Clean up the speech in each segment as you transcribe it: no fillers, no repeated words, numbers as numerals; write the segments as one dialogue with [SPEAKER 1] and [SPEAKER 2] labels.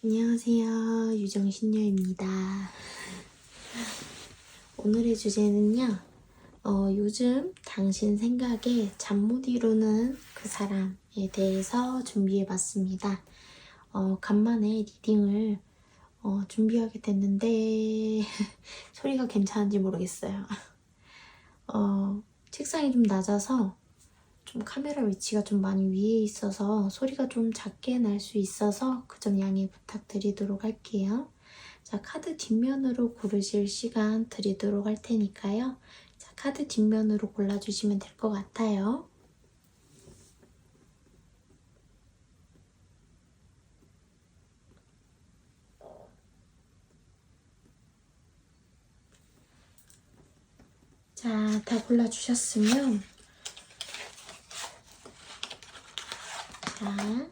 [SPEAKER 1] 안녕하세요. 유정신녀입니다. 오늘의 주제는요. 요즘 당신 생각에 잠 못 이루는 그 사람에 대해서 준비해봤습니다. 간만에 리딩을 준비하게 됐는데 소리가 괜찮은지 모르겠어요. 책상이 좀 낮아서 좀 카메라 위치가 좀 많이 위에 있어서 소리가 좀 작게 날 수 있어서 그 점 양해 부탁드리도록 할게요. 자, 카드 뒷면으로 고르실 시간 드리도록 할 테니까요. 자, 카드 뒷면으로 골라주시면 될 것 같아요. 자, 다 골라주셨으면 자,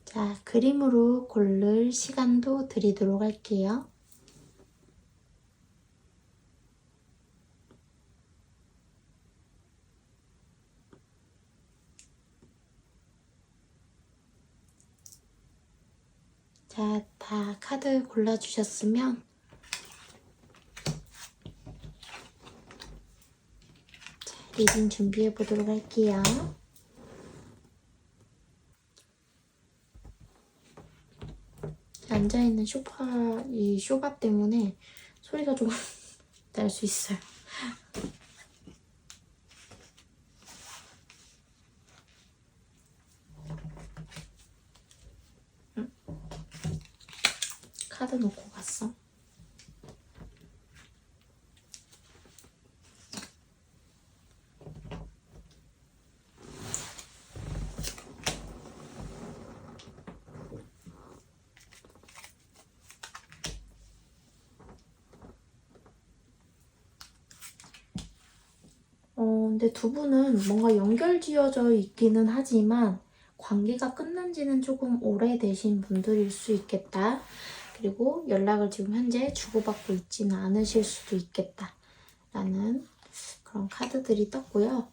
[SPEAKER 1] 자, 그림으로 고를 시간도 드리도록 할게요. 자, 다 카드 골라주셨으면 자, 리딩 준비해 보도록 할게요. 앉아있는 이 쇼파 때문에 소리가 좀 날 수 있어요. 카드 놓고 갔어. 근데 두 분은 뭔가 연결지어져 있기는 하지만 관계가 끝난 지는 조금 오래되신 분들일 수 있겠다. 그리고 연락을 지금 현재 주고받고 있지는 않으실 수도 있겠다. 라는 그런 카드들이 떴고요.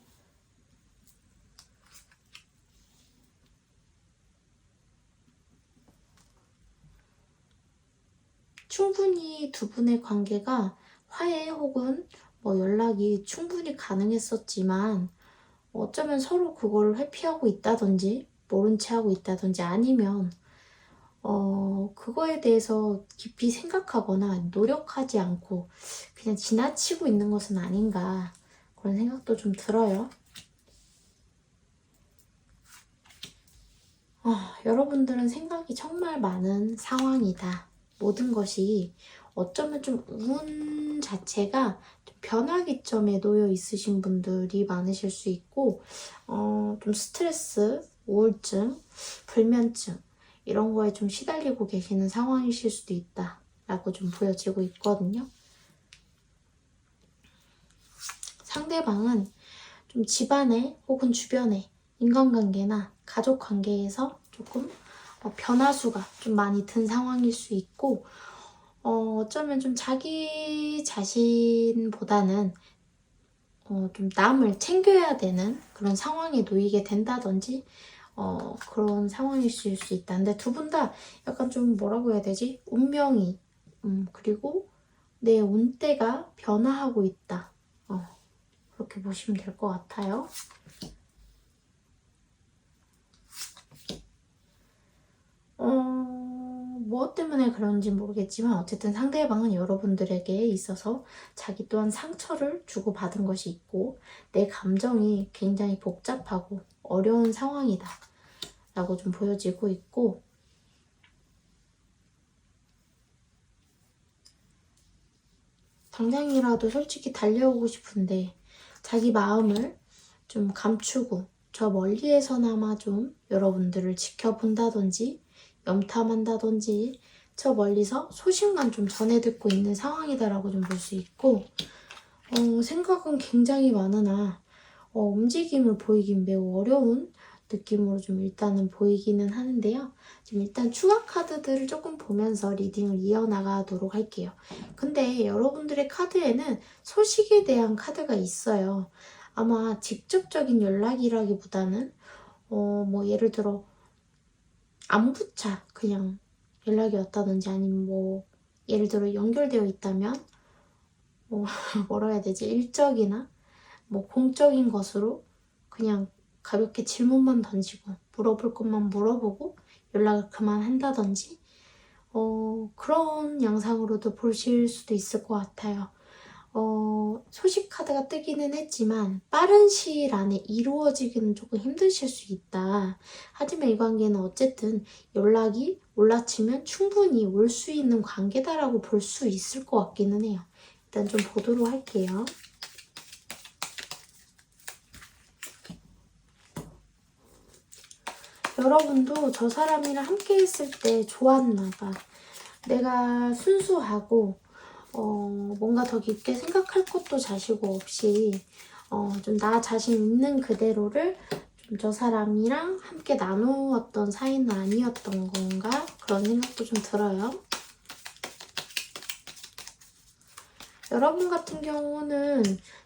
[SPEAKER 1] 충분히 두 분의 관계가 화해 혹은 뭐 연락이 충분히 가능했었지만 어쩌면 서로 그걸 회피하고 있다든지 모른 채 하고 있다든지 아니면 그거에 대해서 깊이 생각하거나 노력하지 않고 그냥 지나치고 있는 것은 아닌가 그런 생각도 좀 들어요. 여러분들은 생각이 정말 많은 상황이다. 모든 것이 어쩌면 좀 운 자체가 좀 변화기점에 놓여 있으신 분들이 많으실 수 있고 좀 스트레스, 우울증, 불면증 이런 거에 좀 시달리고 계시는 상황이실 수도 있다라고 좀 보여지고 있거든요. 상대방은 좀 집안에 혹은 주변에 인간관계나 가족관계에서 조금 변화수가 좀 많이 든 상황일 수 있고 어쩌면 좀 자기 자신보다는 좀 남을 챙겨야 되는 그런 상황에 놓이게 된다든지 그런 상황이실 수 있다. 근데 두 분 다 약간 좀 뭐라고 해야 되지? 운명이 그리고 내 운대가 변화하고 있다. 그렇게 보시면 될 것 같아요. 무엇 때문에 그런지 모르겠지만 어쨌든 상대방은 여러분들에게 있어서 자기 또한 상처를 주고받은 것이 있고 내 감정이 굉장히 복잡하고 어려운 상황이다 라고 좀 보여지고 있고 당장이라도 솔직히 달려오고 싶은데 자기 마음을 좀 감추고 저 멀리에서나마 좀 여러분들을 지켜본다든지 염탐한다든지 저 멀리서 소식만 좀 전해 듣고 있는 상황이다라고 좀 볼 수 있고, 생각은 굉장히 많으나 움직임을 보이긴 매우 어려운 느낌으로 좀 일단은 보이기는 하는데요. 지금 일단 추가 카드들을 조금 보면서 리딩을 이어나가도록 할게요. 근데 여러분들의 카드에는 소식에 대한 카드가 있어요. 아마 직접적인 연락이라기보다는 뭐 예를 들어 안부차 그냥 연락이 왔다든지 아니면 뭐 예를 들어 연결되어 있다면 뭐라 해야 되지? 일적이나 뭐 공적인 것으로 그냥 가볍게 질문만 던지고 물어볼 것만 물어보고 연락을 그만한다든지 그런 양상으로도 보실 수도 있을 것 같아요. 소식 카드가 뜨기는 했지만 빠른 시일 안에 이루어지기는 조금 힘드실 수 있다. 하지만 이 관계는 어쨌든 연락이 올라치면 충분히 올 수 있는 관계다라고 볼 수 있을 것 같기는 해요. 일단 좀 보도록 할게요. 여러분도 저 사람이랑 함께 있을 때 좋았나 봐. 내가 순수하고 뭔가 더 깊게 생각할 것도 자시고 없이 좀 나 자신 있는 그대로를 좀 저 사람이랑 함께 나누었던 사이는 아니었던 건가? 그런 생각도 좀 들어요. 여러분 같은 경우는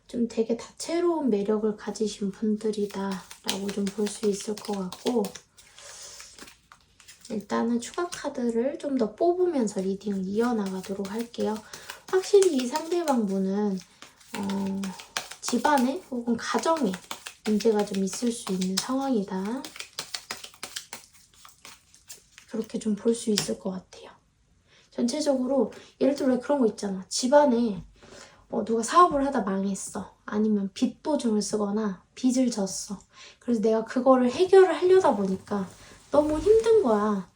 [SPEAKER 1] 좀 되게 다채로운 매력을 가지신 분들이다 라고 좀 볼 수 있을 것 같고, 일단은 추가 카드를 좀 더 뽑으면서 리딩을 이어나가도록 할게요. 확실히 이 상대방 분은 집안에 혹은 가정에 문제가 좀 있을 수 있는 상황이다. 그렇게 좀 볼 수 있을 것 같아요. 전체적으로 예를 들어 그런 거 있잖아. 집안에 누가 사업을 하다 망했어. 아니면 빚 보증을 쓰거나 빚을 졌어. 그래서 내가 그거를 해결을 하려다 보니까 너무 힘든 거야.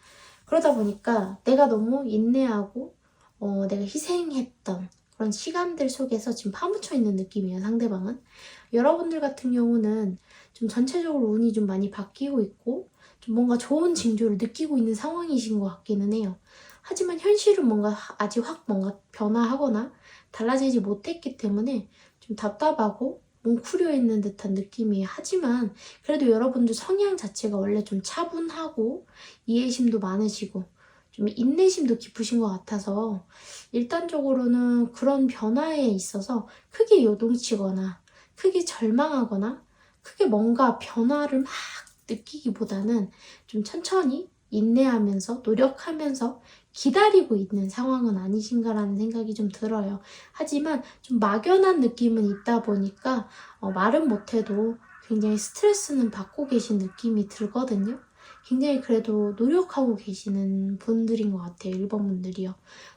[SPEAKER 1] 그러다 보니까 내가 너무 인내하고 내가 희생했던 그런 시간들 속에서 지금 파묻혀 있는 느낌이에요, 상대방은. 여러분들 같은 경우는 좀 전체적으로 운이 좀 많이 바뀌고 있고 좀 뭔가 좋은 징조를 느끼고 있는 상황이신 것 같기는 해요. 하지만 현실은 뭔가 아직 확 뭔가 변화하거나 달라지지 못했기 때문에 좀 답답하고 뭉클여 있는 듯한 느낌이에요. 하지만 그래도 여러분들 성향 자체가 원래 좀 차분하고 이해심도 많으시고 좀 인내심도 깊으신 것 같아서 일단적으로는 그런 변화에 있어서 크게 요동치거나 크게 절망하거나 크게 뭔가 변화를 막 느끼기보다는 좀 천천히 인내하면서 노력하면서 기다리고 있는 상황은 아니신가라는 생각이 좀 들어요. 하지만 좀 막연한 느낌은 있다 보니까 말은 못해도 굉장히 스트레스는 받고 계신 느낌이 들거든요. 굉장히 그래도 노력하고 계시는 분들인 것 같아요. 1번 분들이요.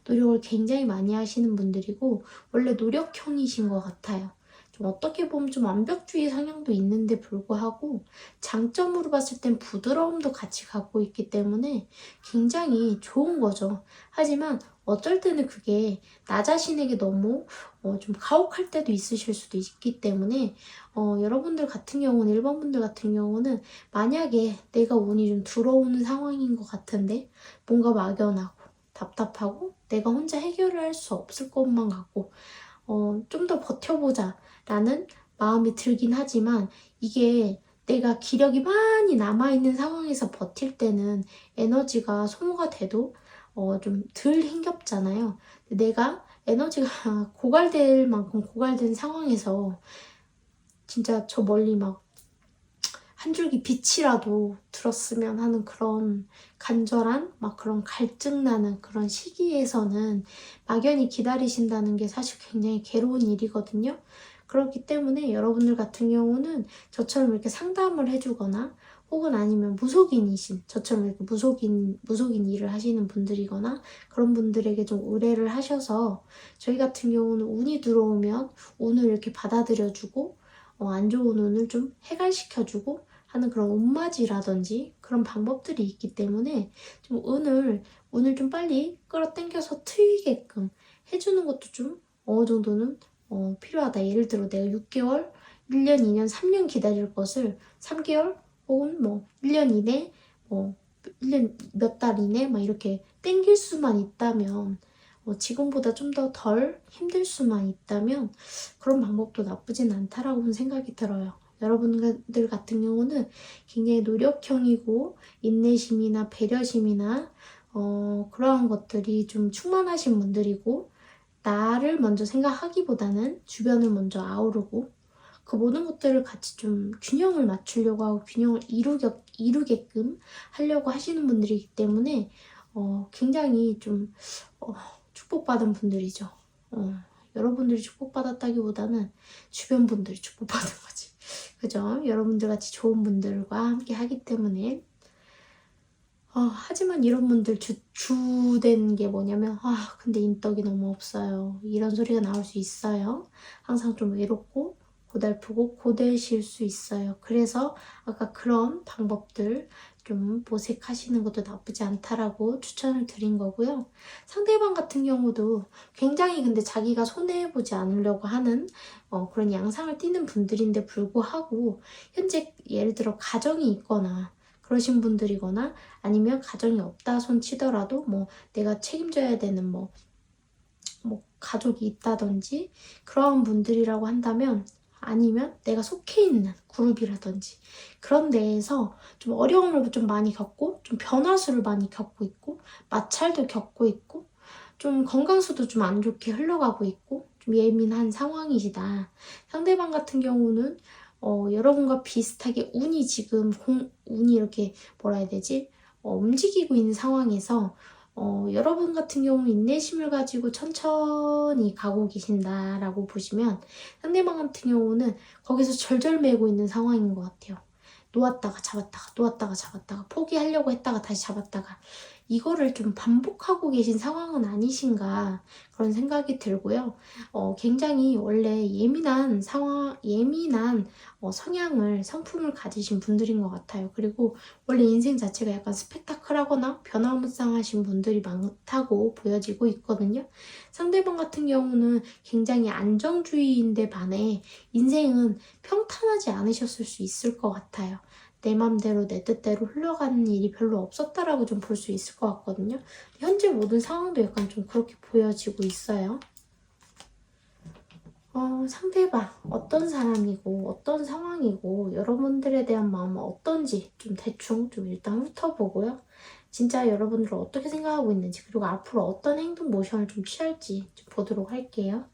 [SPEAKER 1] 노력을 굉장히 많이 하시는 분들이고 원래 노력형이신 것 같아요. 좀 어떻게 보면 좀 완벽주의 성향도 있는데 불구하고 장점으로 봤을 땐 부드러움도 같이 갖고 있기 때문에 굉장히 좋은 거죠. 하지만 어쩔 때는 그게 나 자신에게 너무 좀 가혹할 때도 있으실 수도 있기 때문에 여러분들 같은 경우는 1번 분들 같은 경우는 만약에 내가 운이 좀 들어오는 상황인 것 같은데 뭔가 막연하고 답답하고 내가 혼자 해결을 할 수 없을 것만 같고 좀 더 버텨보자 라는 마음이 들긴 하지만 이게 내가 기력이 많이 남아있는 상황에서 버틸 때는 에너지가 소모가 돼도 좀 덜 힘겹잖아요. 내가 에너지가 고갈될 만큼 고갈된 상황에서 진짜 저 멀리 막 한 줄기 빛이라도 들었으면 하는 그런 간절한 막 그런 갈증 나는 그런 시기에서는 막연히 기다리신다는 게 사실 굉장히 괴로운 일이거든요. 그렇기 때문에 여러분들 같은 경우는 저처럼 이렇게 상담을 해주거나 혹은 아니면 무속인이신 저처럼 이렇게 무속인 일을 하시는 분들이거나 그런 분들에게 좀 의뢰를 하셔서 저희 같은 경우는 운이 들어오면 운을 이렇게 받아들여주고 안 좋은 운을 좀 해갈시켜주고 하는 그런 옷맞이라든지 그런 방법들이 있기 때문에 좀 운을 좀 빨리 끌어당겨서 트이게끔 해주는 것도 좀 어느 정도는 필요하다. 예를 들어 내가 6개월, 1년, 2년, 3년 기다릴 것을 3개월 혹은 뭐 1년 이내, 뭐 1년 몇 달 이내 막 이렇게 땡길 수만 있다면 지금보다 좀 더 덜 힘들 수만 있다면 그런 방법도 나쁘진 않다라고는 생각이 들어요. 여러분들 같은 경우는 굉장히 노력형이고 인내심이나 배려심이나 그러한 것들이 좀 충만하신 분들이고 나를 먼저 생각하기보다는 주변을 먼저 아우르고 그 모든 것들을 같이 좀 균형을 맞추려고 하고 균형을 이루게끔 하려고 하시는 분들이기 때문에 굉장히 좀 축복받은 분들이죠. 여러분들이 축복받았다기보다는 주변 분들이 축복받은 거지. 그죠? 여러분들 같이 좋은 분들과 함께 하기 때문에 하지만 이런 분들 주된 게 뭐냐면 근데 인덕이 너무 없어요. 이런 소리가 나올 수 있어요. 항상 좀 외롭고 고달프고 고되실 수 있어요. 그래서 아까 그런 방법들 좀 모색하시는 것도 나쁘지 않다라고 추천을 드린 거고요. 상대방 같은 경우도 굉장히 근데 자기가 손해보지 않으려고 하는 그런 양상을 띠는 분들인데 불구하고 현재 예를 들어 가정이 있거나 그러신 분들이거나 아니면 가정이 없다 손 치더라도 뭐 내가 책임져야 되는 뭐 가족이 있다든지 그런 분들이라고 한다면 아니면 내가 속해 있는 그룹이라든지 그런 데에서 좀 어려움을 좀 많이 겪고 좀 변화수를 많이 겪고 있고 마찰도 겪고 있고 좀 건강수도 좀 안 좋게 흘러가고 있고 좀 예민한 상황이시다. 상대방 같은 경우는 여러분과 비슷하게 운이 지금 운이 이렇게 뭐라 해야 되지? 움직이고 있는 상황에서 여러분 같은 경우 인내심을 가지고 천천히 가고 계신다라고 보시면 상대방 같은 경우는 거기서 절절매고 있는 상황인 것 같아요. 놓았다가 잡았다가 놓았다가 잡았다가 포기하려고 했다가 다시 잡았다가 이거를 좀 반복하고 계신 상황은 아니신가 그런 생각이 들고요. 굉장히 원래 예민한 성품을 가지신 분들인 것 같아요. 그리고 원래 인생 자체가 약간 스펙타클하거나 변화무쌍하신 분들이 많다고 보여지고 있거든요. 상대방 같은 경우는 굉장히 안정주의인데 반해 인생은 평탄하지 않으셨을 수 있을 것 같아요. 내 맘대로 내 뜻대로 흘러가는 일이 별로 없었다라고 좀 볼 수 있을 것 같거든요. 현재 모든 상황도 약간 좀 그렇게 보여지고 있어요. 상대방 어떤 사람이고 어떤 상황이고 여러분들에 대한 마음은 어떤지 좀 대충 좀 일단 훑어보고요. 진짜 여러분들은 어떻게 생각하고 있는지 그리고 앞으로 어떤 행동 모션을 좀 취할지 좀 보도록 할게요.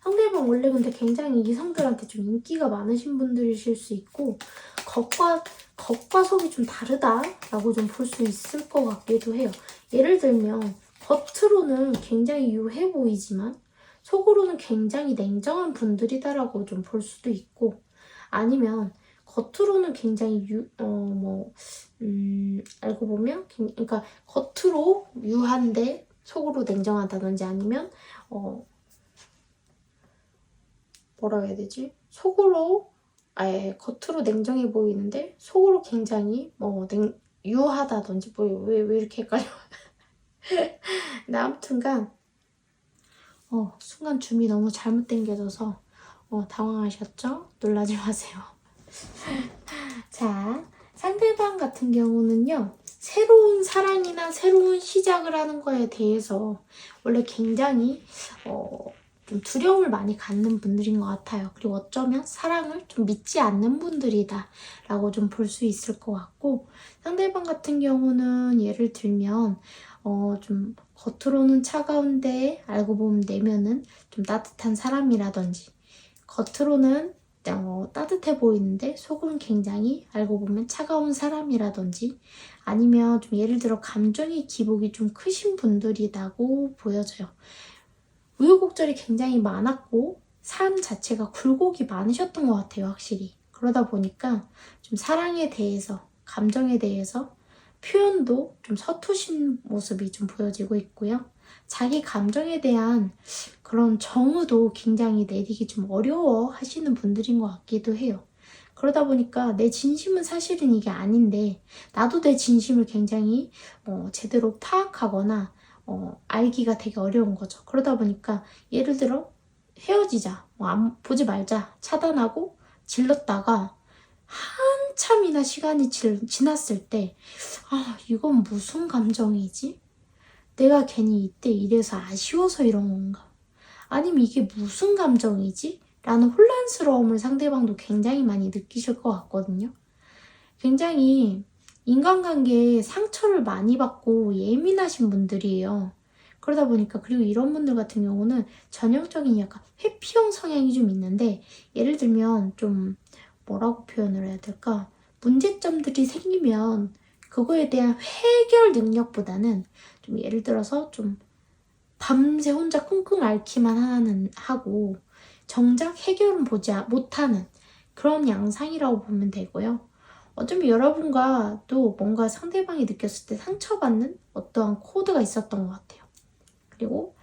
[SPEAKER 1] 상대방 원래 근데 굉장히 이성들한테 좀 인기가 많으신 분들이실 수 있고 겉과 속이 좀 다르다라고 좀 볼 수 있을 것 같기도 해요. 예를 들면 겉으로는 굉장히 유해 보이지만 속으로는 굉장히 냉정한 분들이다라고 좀 볼 수도 있고 아니면 겉으로는 굉장히 알고 보면 그러니까 겉으로 유한데 속으로 냉정하다든지 아니면 뭐라 해야 되지? 겉으로 냉정해 보이는데 속으로 굉장히 유하다든지 왜 이렇게 헷갈려? 근데 아무튼간 순간 줌이 너무 잘못 당겨져서 당황하셨죠? 놀라지 마세요. 자, 상대방 같은 경우는요. 새로운 사랑이나 새로운 시작을 하는 거에 대해서 원래 굉장히 좀 두려움을 많이 갖는 분들인 것 같아요. 그리고 어쩌면 사랑을 좀 믿지 않는 분들이다 라고 좀 볼 수 있을 것 같고 상대방 같은 경우는 예를 들면 좀 겉으로는 차가운데 알고 보면 내면은 좀 따뜻한 사람이라든지 겉으로는 따뜻해 보이는데 속은 굉장히 알고 보면 차가운 사람이라든지 아니면 좀 예를 들어 감정의 기복이 좀 크신 분들이라고 보여져요. 우여곡절이 굉장히 많았고 삶 자체가 굴곡이 많으셨던 것 같아요. 확실히. 그러다 보니까 좀 사랑에 대해서 감정에 대해서 표현도 좀 서투신 모습이 좀 보여지고 있고요. 자기 감정에 대한 그런 정의도 굉장히 내리기 좀 어려워 하시는 분들인 것 같기도 해요. 그러다 보니까 내 진심은 사실은 이게 아닌데 나도 내 진심을 굉장히 제대로 파악하거나 알기가 되게 어려운 거죠. 그러다 보니까 예를 들어 헤어지자, 보지 말자, 차단하고 질렀다가 한참이나 시간이 지났을 때 이건 무슨 감정이지? 내가 괜히 이때 이래서 아쉬워서 이런 건가? 아니면 이게 무슨 감정이지? 라는 혼란스러움을 상대방도 굉장히 많이 느끼실 것 같거든요. 굉장히 인간관계에 상처를 많이 받고 예민하신 분들이에요. 그러다 보니까 그리고 이런 분들 같은 경우는 전형적인 약간 회피형 성향이 좀 있는데 예를 들면 좀 뭐라고 표현을 해야 될까? 문제점들이 생기면 그거에 대한 해결 능력보다는 좀 예를 들어서 좀 밤새 혼자 끙끙 앓기만 하고 정작 해결은 보지 못하는 그런 양상이라고 보면 되고요. 어쩌면 여러분과 또 뭔가 상대방이 느꼈을 때 상처받는 어떠한 코드가 있었던 것 같아요. 그리고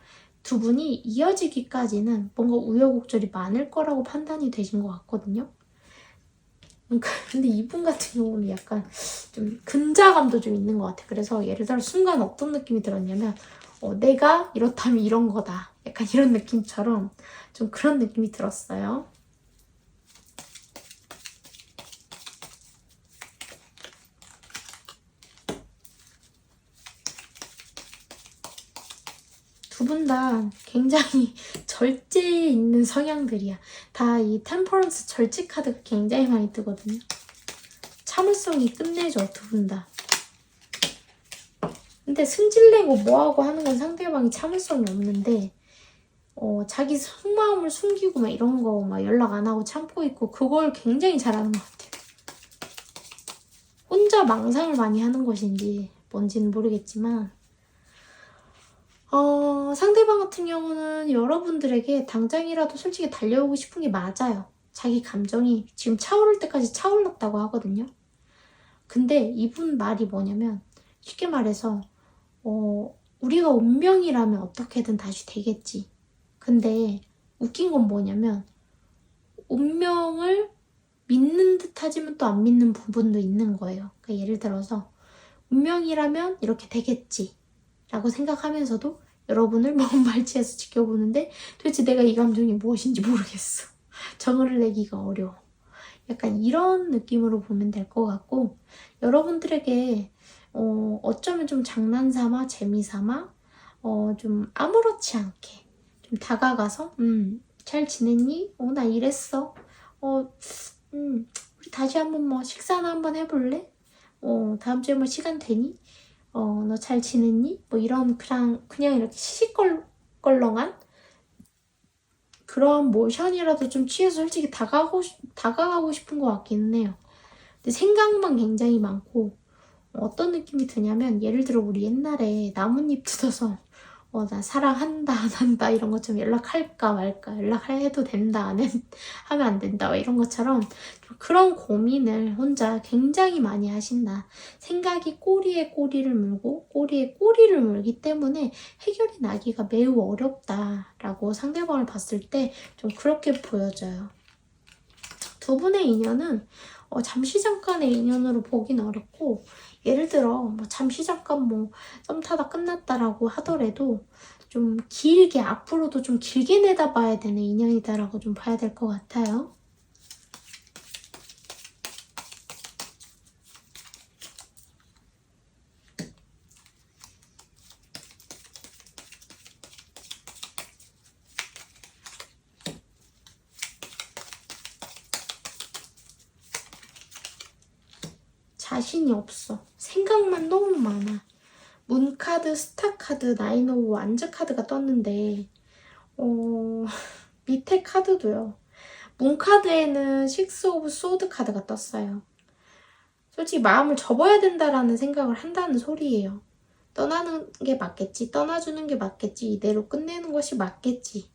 [SPEAKER 1] 두 분이 이어지기까지는 뭔가 우여곡절이 많을 거라고 판단이 되신 것 같거든요. 근데 이분 같은 경우는 약간 좀 근자감도 좀 있는 것 같아요. 그래서 예를 들어 순간 어떤 느낌이 들었냐면 내가 이렇다면 이런 거다. 약간 이런 느낌처럼 좀 그런 느낌이 들었어요. 두 분 다 굉장히 절제에 있는 성향들이야. 다 이 템퍼런스 절제 카드가 굉장히 많이 뜨거든요. 참을성이 끝내죠, 두 분 다. 근데 승질내고 뭐하고 하는 건 상대방이 참을성이 없는데 자기 속마음을 숨기고 막 이런 거 막 연락 안 하고 참고 있고 그걸 굉장히 잘하는 것 같아요. 혼자 망상을 많이 하는 것인지 뭔지는 모르겠지만 상대방 같은 경우는 여러분들에게 당장이라도 솔직히 달려오고 싶은 게 맞아요. 자기 감정이 지금 차오를 때까지 차올랐다고 하거든요. 근데 이분 말이 뭐냐면 쉽게 말해서 우리가 운명이라면 어떻게든 다시 되겠지. 근데 웃긴 건 뭐냐면 운명을 믿는 듯 하지만 또 안 믿는 부분도 있는 거예요. 그러니까 예를 들어서 운명이라면 이렇게 되겠지 라고 생각하면서도 여러분을 먼 발치에서 지켜보는데 도대체 내가 이 감정이 무엇인지 모르겠어. 정의를 내기가 어려워. 약간 이런 느낌으로 보면 될 것 같고 여러분들에게 어쩌면 좀 장난삼아 재미삼아 좀 아무렇지 않게 좀 다가가서 잘 지냈니? 나 이랬어. 우리 다시 한번 뭐 식사나 한번 해볼래? 다음 주에 뭐 시간 되니? 너 잘 지냈니? 뭐 이런 그냥 이렇게 시시껄껄렁한 그런 모션이라도 좀 취해서 솔직히 다가가고 싶은 것 같기는 해요. 근데 생각만 굉장히 많고 어떤 느낌이 드냐면 예를 들어 우리 옛날에 나뭇잎 뜯어서 나 사랑한다 안 한다 이런 것처럼 연락할까 말까 연락해도 된다 하면 안 된다 이런 것처럼 좀 그런 고민을 혼자 굉장히 많이 하신다. 생각이 꼬리에 꼬리를 물고 꼬리에 꼬리를 물기 때문에 해결이 나기가 매우 어렵다라고 상대방을 봤을 때 좀 그렇게 보여져요. 두 분의 인연은 잠시 잠깐의 인연으로 보긴 어렵고 예를 들어 뭐 잠시 잠깐 뭐 썸 타다 끝났다라고 하더라도 좀 길게 앞으로도 좀 길게 내다봐야 되는 인연이다라고 좀 봐야 될 것 같아요. 자신이 없어. 생각만 너무 많아. 문카드, 스타카드, 나인 오브 완즈 카드가 떴는데 밑에 카드도요. 문카드에는 식스 오브 소드 카드가 떴어요. 솔직히 마음을 접어야 된다라는 생각을 한다는 소리예요. 떠나는 게 맞겠지, 떠나주는 게 맞겠지, 이대로 끝내는 것이 맞겠지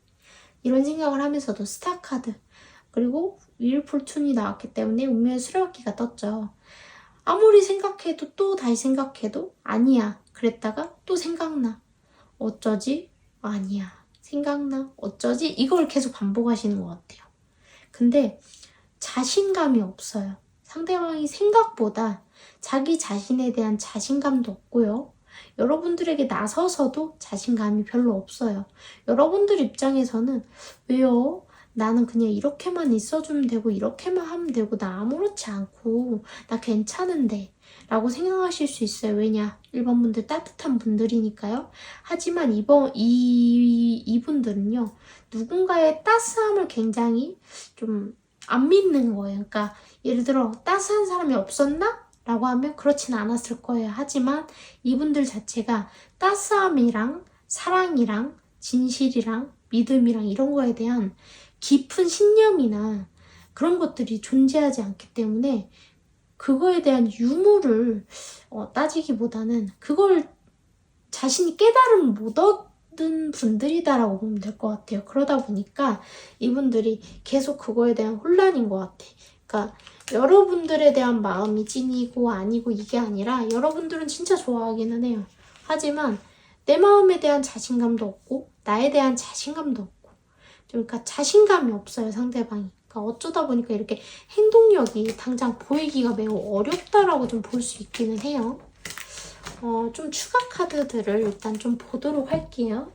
[SPEAKER 1] 이런 생각을 하면서도 스타카드 그리고 윌 포춘이 나왔기 때문에 운명의 수레바퀴가 떴죠. 아무리 생각해도 또 다시 생각해도 아니야 그랬다가 또 생각나 어쩌지? 아니야 생각나 어쩌지? 이걸 계속 반복하시는 것 같아요. 근데 자신감이 없어요. 상대방이 생각보다 자기 자신에 대한 자신감도 없고요. 여러분들에게 나서서도 자신감이 별로 없어요. 여러분들 입장에서는 왜요? 나는 그냥 이렇게만 있어주면 되고 이렇게만 하면 되고 나 아무렇지 않고 나 괜찮은데 라고 생각하실 수 있어요. 왜냐? 1번 분들 따뜻한 분들이니까요. 하지만 이분들은요. 누군가의 따스함을 굉장히 좀 안 믿는 거예요. 그러니까 예를 들어 따스한 사람이 없었나? 라고 하면 그렇진 않았을 거예요. 하지만 이분들 자체가 따스함이랑 사랑이랑 진실이랑 믿음이랑 이런 거에 대한 깊은 신념이나 그런 것들이 존재하지 않기 때문에 그거에 대한 유무를 따지기보다는 그걸 자신이 깨달음 못 얻은 분들이다라고 보면 될 것 같아요. 그러다 보니까 이분들이 계속 그거에 대한 혼란인 것 같아. 그러니까 여러분들에 대한 마음이 찐이고 아니고 이게 아니라 여러분들은 진짜 좋아하기는 해요. 하지만 내 마음에 대한 자신감도 없고 나에 대한 자신감도 없고 그러니까 자신감이 없어요, 상대방이. 그러니까 어쩌다 보니까 이렇게 행동력이 당장 보이기가 매우 어렵다라고 좀 볼 수 있기는 해요. 좀 추가 카드들을 일단 좀 보도록 할게요.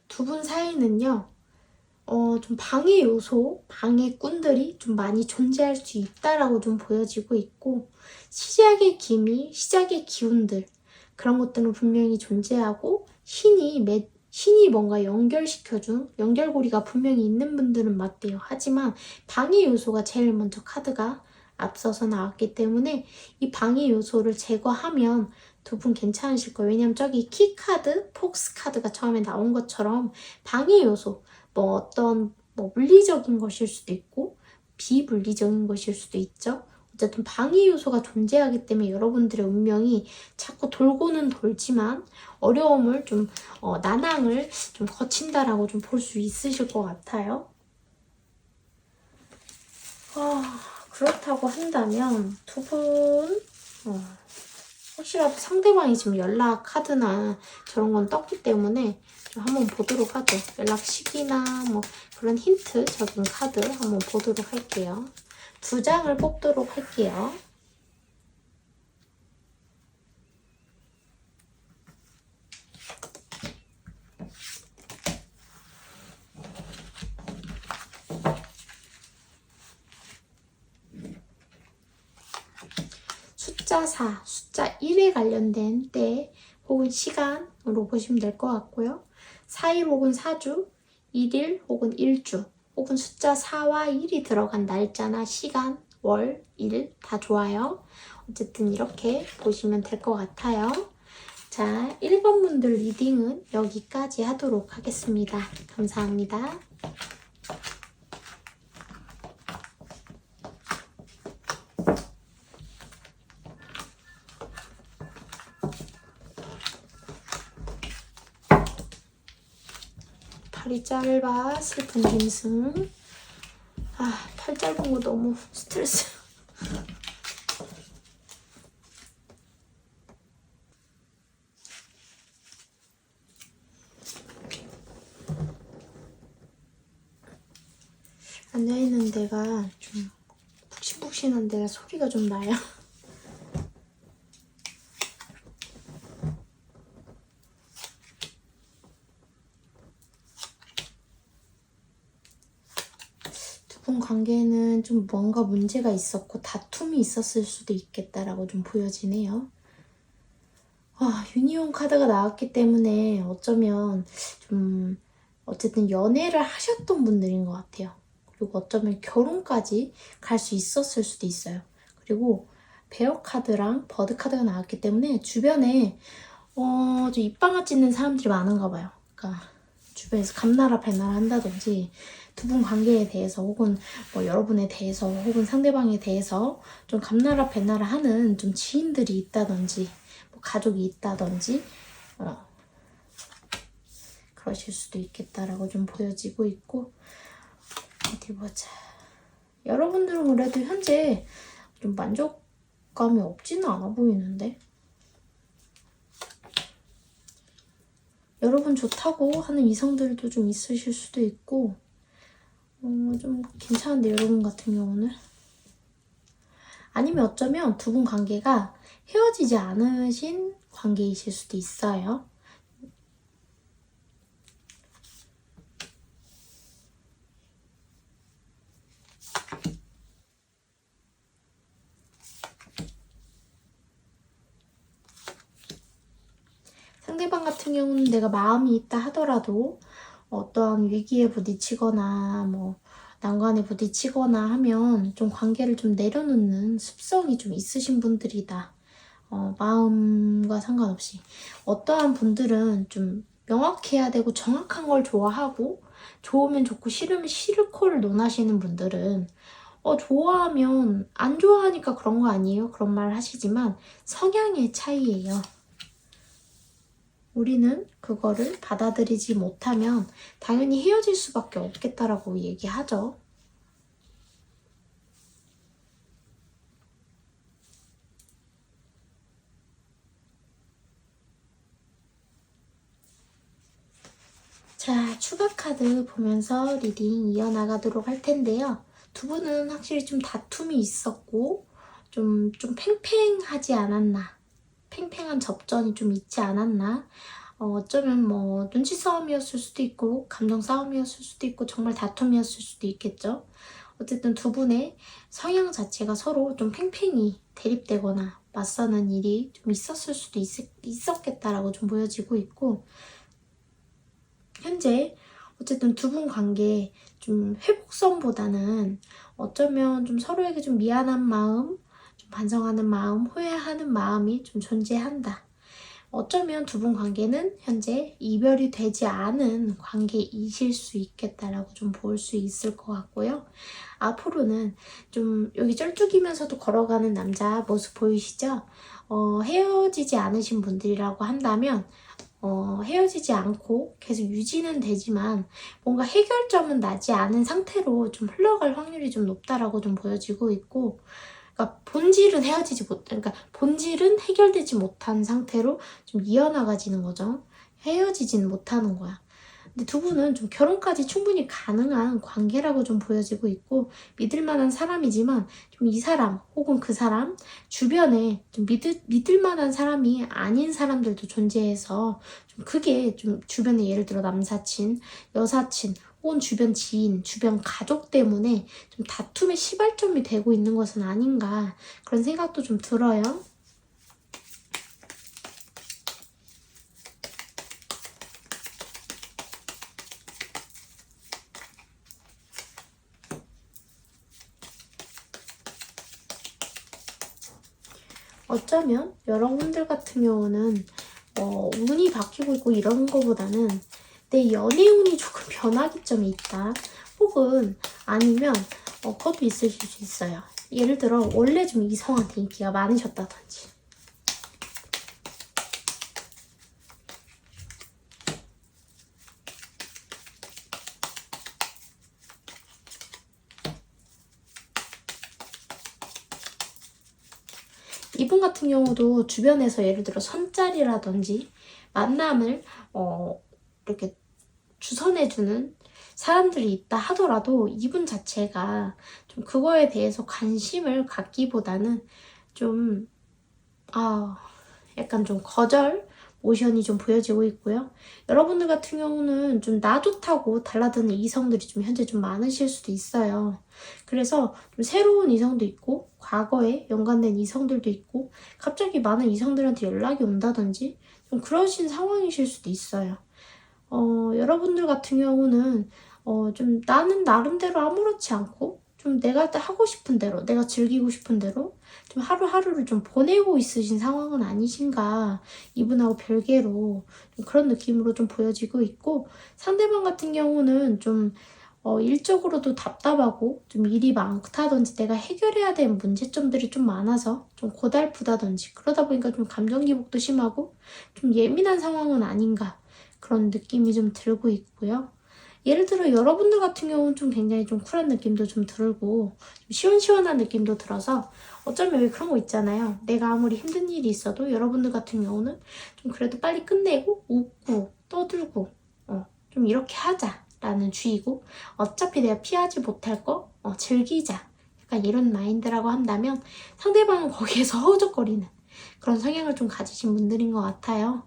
[SPEAKER 1] 두 분 사이는요, 좀 방해 요소, 방해꾼들이 좀 많이 존재할 수 있다라고 좀 보여지고 있고, 시작의 기미, 시작의 기운들, 그런 것들은 분명히 존재하고, 신이 뭔가 연결시켜준 연결고리가 분명히 있는 분들은 맞대요. 하지만 방해 요소가 제일 먼저 카드가 앞서서 나왔기 때문에 이 방해 요소를 제거하면 두 분 괜찮으실 거예요. 왜냐면 저기 키 카드, 폭스 카드가 처음에 나온 것처럼 방해 요소, 뭐 어떤 물리적인 것일 수도 있고 비물리적인 것일 수도 있죠. 어쨌든 방해 요소가 존재하기 때문에 여러분들의 운명이 자꾸 돌고는 돌지만 어려움을 좀 난항을 좀 거친다라고 좀 볼 수 있으실 것 같아요. 그렇다고 한다면 두 분 혹시라도 상대방이 지금 연락 카드나 저런 건 떴기 때문에 좀 한번 보도록 하죠. 연락 시기나 뭐 그런 힌트적인 카드 한번 보도록 할게요. 2장을 뽑도록 할게요. 숫자 4, 숫자 1에 관련된 때 혹은 시간으로 보시면 될 것 같고요. 4일 혹은 4주, 1일 혹은 1주, 혹은 숫자 4와 1이 들어간 날짜나 시간, 월, 일 다 좋아요. 어쨌든 이렇게 보시면 될 것 같아요. 자, 1번 분들 리딩은 여기까지 하도록 하겠습니다. 감사합니다. 팔이 짧아 슬픈 짐승. 팔 짧은 거 너무 스트레스. 앉아있는 데가 좀 푹신푹신한 데가 소리가 좀 나요. 두 분 관계는 좀 뭔가 문제가 있었고 다툼이 있었을 수도 있겠다라고 좀 보여지네요. 유니온 카드가 나왔기 때문에 어쩌면 좀 어쨌든 연애를 하셨던 분들인 것 같아요. 그리고 어쩌면 결혼까지 갈 수 있었을 수도 있어요. 그리고 베어 카드랑 버드 카드가 나왔기 때문에 주변에 좀 입방아 찢는 사람들이 많은가 봐요. 그러니까 주변에서 감나라 배나라 한다든지 두 분 관계에 대해서 혹은 뭐 여러분에 대해서 혹은 상대방에 대해서 좀 감나라 배나라 하는 좀 지인들이 있다든지 뭐 가족이 있다든지 그러실 수도 있겠다라고 좀 보여지고 있고, 어디 보자. 여러분들은 그래도 현재 좀 만족감이 없지는 않아 보이는데, 여러분 좋다고 하는 이성들도 좀 있으실 수도 있고, 좀 괜찮은데 여러분 같은 경우는. 아니면 어쩌면 두 분 관계가 헤어지지 않으신 관계이실 수도 있어요. 상대방 같은 경우는 내가 마음이 있다 하더라도 어떠한 위기에 부딪히거나 뭐 난관에 부딪히거나 하면 좀 관계를 좀 내려놓는 습성이 좀 있으신 분들이다. 마음과 상관없이. 어떠한 분들은 좀 명확해야 되고 정확한 걸 좋아하고, 좋으면 좋고 싫으면 싫고를 논하시는 분들은 좋아하면 안 좋아하니까 그런 거 아니에요? 그런 말 하시지만 성향의 차이예요. 우리는 그거를 받아들이지 못하면 당연히 헤어질 수밖에 없겠다라고 얘기하죠. 자, 추가 카드 보면서 리딩 이어나가도록 할 텐데요. 두 분은 확실히 좀 다툼이 있었고 좀 팽팽하지 않았나, 팽팽한 접전이 좀 있지 않았나. 어쩌면 뭐 눈치 싸움이었을 수도 있고 감정 싸움이었을 수도 있고 정말 다툼이었을 수도 있겠죠. 어쨌든 두 분의 성향 자체가 서로 좀 팽팽히 대립되거나 맞서는 일이 좀 있었을 수도 있었겠다라고 좀 보여지고 있고, 현재 어쨌든 두 분 관계 좀 회복선보다는 어쩌면 좀 서로에게 좀 미안한 마음, 좀 반성하는 마음, 후회하는 마음이 좀 존재한다. 어쩌면 두 분 관계는 현재 이별이 되지 않은 관계이실 수 있겠다라고 좀 볼 수 있을 것 같고요. 앞으로는 좀 여기 쩔뚝이면서도 걸어가는 남자 모습 보이시죠? 헤어지지 않으신 분들이라고 한다면 헤어지지 않고 계속 유지는 되지만 뭔가 해결점은 나지 않은 상태로 좀 흘러갈 확률이 좀 높다라고 좀 보여지고 있고, 그러니까 그러니까 본질은 해결되지 못한 상태로 좀 이어나가지는 거죠. 헤어지지는 못하는 거야. 근데 두 분은 좀 결혼까지 충분히 가능한 관계라고 좀 보여지고 있고, 믿을 만한 사람이지만 좀 이 사람 혹은 그 사람 주변에 좀 믿을 만한 사람이 아닌 사람들도 존재해서 좀 그게 좀 주변에 예를 들어 남사친, 여사친 혹은 주변 지인, 주변 가족 때문에 좀 다툼의 시발점이 되고 있는 것은 아닌가, 그런 생각도 좀 들어요. 어쩌면 여러분들 같은 경우는 운이 바뀌고 있고 이런 거보다는 내 연애 운이 조금 변화기점이 있다. 혹은 아니면 그것도 있으실 수 있어요. 예를 들어 원래 좀 이성한테 인기가 많으셨다든지. 이분 같은 경우도 주변에서 예를 들어 선짤이라든지 만남을 이렇게 주선해주는 사람들이 있다 하더라도 이분 자체가 좀 그거에 대해서 관심을 갖기보다는 좀 약간 좀 거절 모션이 좀 보여지고 있고요. 여러분들 같은 경우는 좀 나 좋다고 달라드는 이성들이 좀 현재 좀 많으실 수도 있어요. 그래서 좀 새로운 이성도 있고 과거에 연관된 이성들도 있고 갑자기 많은 이성들한테 연락이 온다든지 좀 그러신 상황이실 수도 있어요. 여러분들 같은 경우는 좀 나는 나름대로 아무렇지 않고 좀 내가 하고 싶은 대로, 내가 즐기고 싶은 대로 좀 하루하루를 좀 보내고 있으신 상황은 아니신가, 이분하고 별개로 좀 그런 느낌으로 좀 보여지고 있고, 상대방 같은 경우는 좀 일적으로도 답답하고 좀 일이 많다든지 내가 해결해야 되는 문제점들이 좀 많아서 좀 고달프다든지 그러다 보니까 좀 감정 기복도 심하고 좀 예민한 상황은 아닌가 그런 느낌이 좀 들고 있고요. 예를 들어 여러분들 같은 경우는 좀 굉장히 좀 쿨한 느낌도 좀 들고 좀 시원시원한 느낌도 들어서 어쩌면 왜 그런 거 있잖아요. 내가 아무리 힘든 일이 있어도 여러분들 같은 경우는 좀 그래도 빨리 끝내고 웃고 떠들고 좀 이렇게 하자라는 주의고 어차피 내가 피하지 못할 거 즐기자 약간 이런 마인드라고 한다면 상대방은 거기에서 허우적거리는 그런 성향을 좀 가지신 분들인 것 같아요.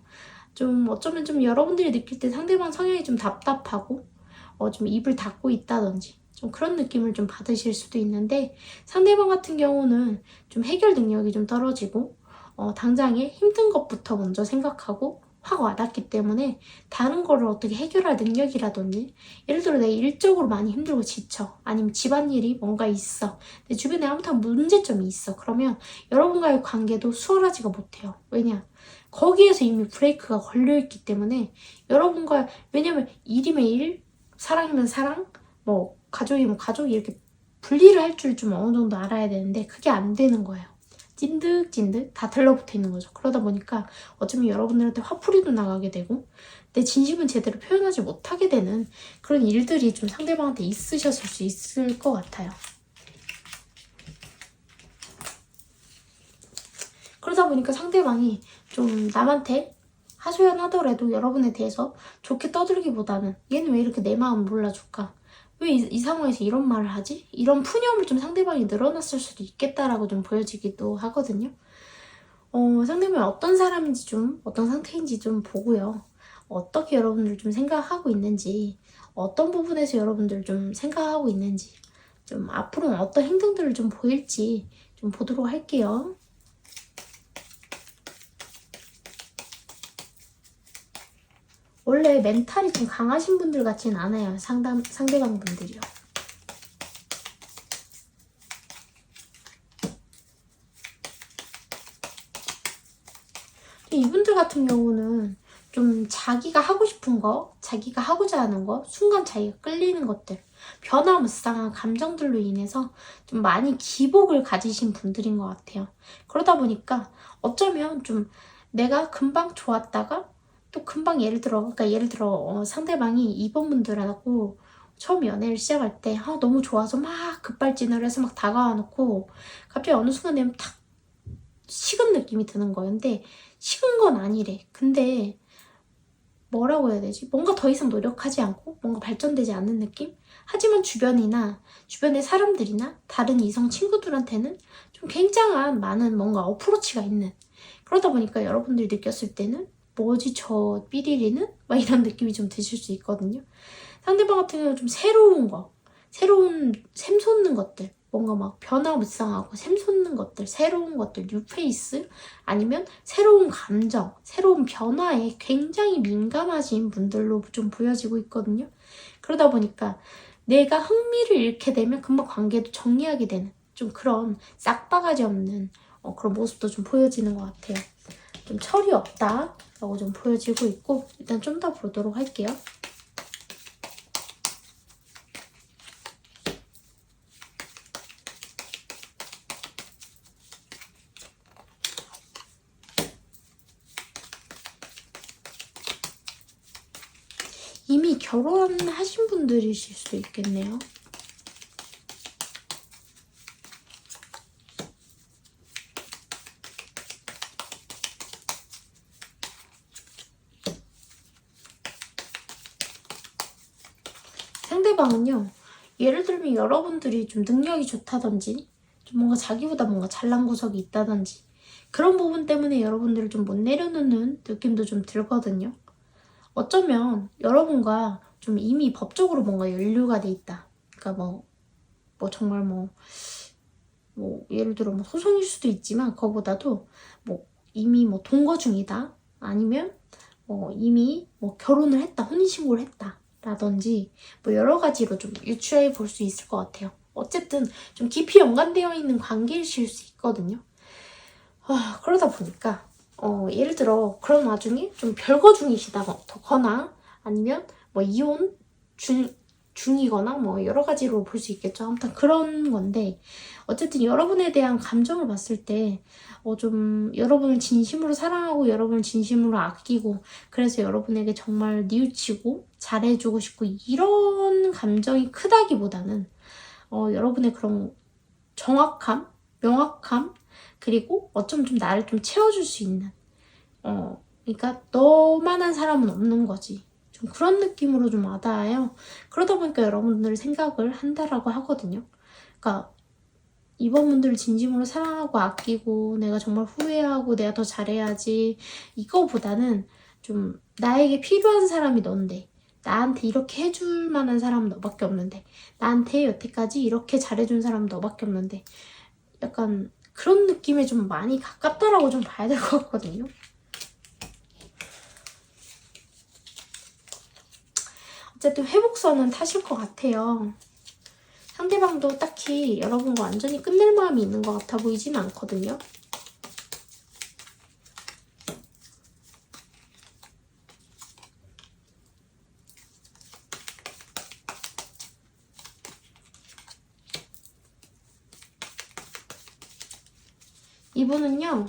[SPEAKER 1] 좀 어쩌면 좀 여러분들이 느낄 때 상대방 성향이 좀 답답하고 좀 입을 닫고 있다든지 좀 그런 느낌을 좀 받으실 수도 있는데 상대방 같은 경우는 좀 해결 능력이 좀 떨어지고 당장에 힘든 것부터 먼저 생각하고 확 와닿기 때문에 다른 거를 어떻게 해결할 능력이라든지 예를 들어 내가 일적으로 많이 힘들고 지쳐 아니면 집안일이 뭔가 있어 내 주변에 아무튼 문제점이 있어 그러면 여러분과의 관계도 수월하지가 못해요. 왜냐? 거기에서 이미 브레이크가 걸려있기 때문에 여러분과 왜냐면 일이면 일, 사랑이면 사랑, 뭐 가족이면 가족 이렇게 분리를 할 줄 좀 어느 정도 알아야 되는데 그게 안 되는 거예요. 찐득찐득 다 들러붙어 있는 거죠. 그러다 보니까 어쩌면 여러분들한테 화풀이도 나가게 되고 내 진심은 제대로 표현하지 못하게 되는 그런 일들이 좀 상대방한테 있으셨을 수 있을 것 같아요. 그러다 보니까 상대방이 좀 남한테 하소연하더라도 여러분에 대해서 좋게 떠들기보다는 얘는 왜 이렇게 내 마음 몰라줄까? 왜 이 상황에서 이런 말을 하지? 이런 푸념을 좀 상대방이 늘어났을 수도 있겠다라고 좀 보여지기도 하거든요. 상대방이 어떤 사람인지 좀 어떤 상태인지 좀 보고요. 어떻게 여러분들 좀 생각하고 있는지 어떤 부분에서 여러분들 좀 생각하고 있는지 좀 앞으로는 어떤 행동들을 좀 보일지 좀 보도록 할게요. 원래 멘탈이 좀 강하신 분들 같진 않아요. 상대방 분들이요. 이분들 같은 경우는 좀 자기가 하고 싶은 거, 자기가 하고자 하는 거, 순간 자기가 끌리는 것들, 변화무쌍한 감정들로 인해서 좀 많이 기복을 가지신 분들인 것 같아요. 그러다 보니까 어쩌면 좀 내가 금방 좋았다가 또 금방 예를 들어 상대방이 이번 분들하고 처음 연애를 시작할 때 너무 좋아서 막 급발진을 해서 막 다가와 놓고 갑자기 어느 순간 되면 탁 식은 느낌이 드는 거예요. 근데 식은 건 아니래. 근데 뭐라고 해야 되지? 뭔가 더 이상 노력하지 않고 뭔가 발전되지 않는 느낌? 하지만 주변의 사람들이나 다른 이성 친구들한테는 좀 굉장한 많은 뭔가 어프로치가 있는 그러다 보니까 여러분들이 느꼈을 때는 뭐지 저 삐리리는? 막 이런 느낌이 좀 드실 수 있거든요. 상대방 같은 경우는 좀 새로운 샘솟는 것들 뭔가 막 변화무쌍하고 샘솟는 것들, 새로운 것들, 뉴페이스 아니면 새로운 감정, 새로운 변화에 굉장히 민감하신 분들로 좀 보여지고 있거든요. 그러다 보니까 내가 흥미를 잃게 되면 금방 관계도 정리하게 되는 좀 그런 싹바가지 없는 그런 모습도 좀 보여지는 것 같아요. 좀 철이 없다라고 좀 보여지고 있고 일단 좀 더 보도록 할게요. 이미 결혼하신 분들이실 수도 있겠네요. 상대방은요. 예를 들면 여러분들이 좀 능력이 좋다든지 좀 뭔가 자기보다 뭔가 잘난 구석이 있다든지 그런 부분 때문에 여러분들을 좀 못 내려놓는 느낌도 좀 들거든요. 어쩌면 여러분과 좀 이미 법적으로 뭔가 연루가 돼 있다. 그러니까 뭐 정말 뭐 예를 들어 뭐 소송일 수도 있지만 그거보다도 뭐 이미 뭐 동거 중이다. 아니면 이미 뭐 결혼을 했다. 혼인신고를 했다. 라든지 뭐 여러 가지로 좀 유추해 볼 수 있을 것 같아요. 어쨌든 좀 깊이 연관되어 있는 관계이실 수 있거든요. 그러다 보니까 예를 들어 그런 와중에 좀 별거 중이시다거나 아니면 뭐 이혼 중이거나 뭐 여러 가지로 볼 수 있겠죠. 아무튼 그런 건데 어쨌든 여러분에 대한 감정을 봤을 때 좀 여러분을 진심으로 사랑하고 여러분을 진심으로 아끼고 그래서 여러분에게 정말 뉘우치고 잘해주고 싶고 이런 감정이 크다기보다는 여러분의 그런 정확함, 명확함 그리고 어쩜 좀 나를 좀 채워줄 수 있는 그러니까 너만한 사람은 없는 거지. 좀 그런 느낌으로 좀 와닿아요. 그러다 보니까 여러분들 생각을 한다라고 하거든요. 그러니까 이번 분들을 진심으로 사랑하고 아끼고 내가 정말 후회하고 내가 더 잘해야지 이거보다는 좀 나에게 필요한 사람이 넌데 나한테 이렇게 해줄 만한 사람은 너밖에 없는데 나한테 여태까지 이렇게 잘해준 사람은 너밖에 없는데 약간 그런 느낌에 좀 많이 가깝다라고 좀 봐야 될 것 같거든요. 어쨌든 회복선은 타실 것 같아요. 상대방도 딱히 여러분과 완전히 끝낼 마음이 있는 것 같아 보이진 않거든요. 이분은요.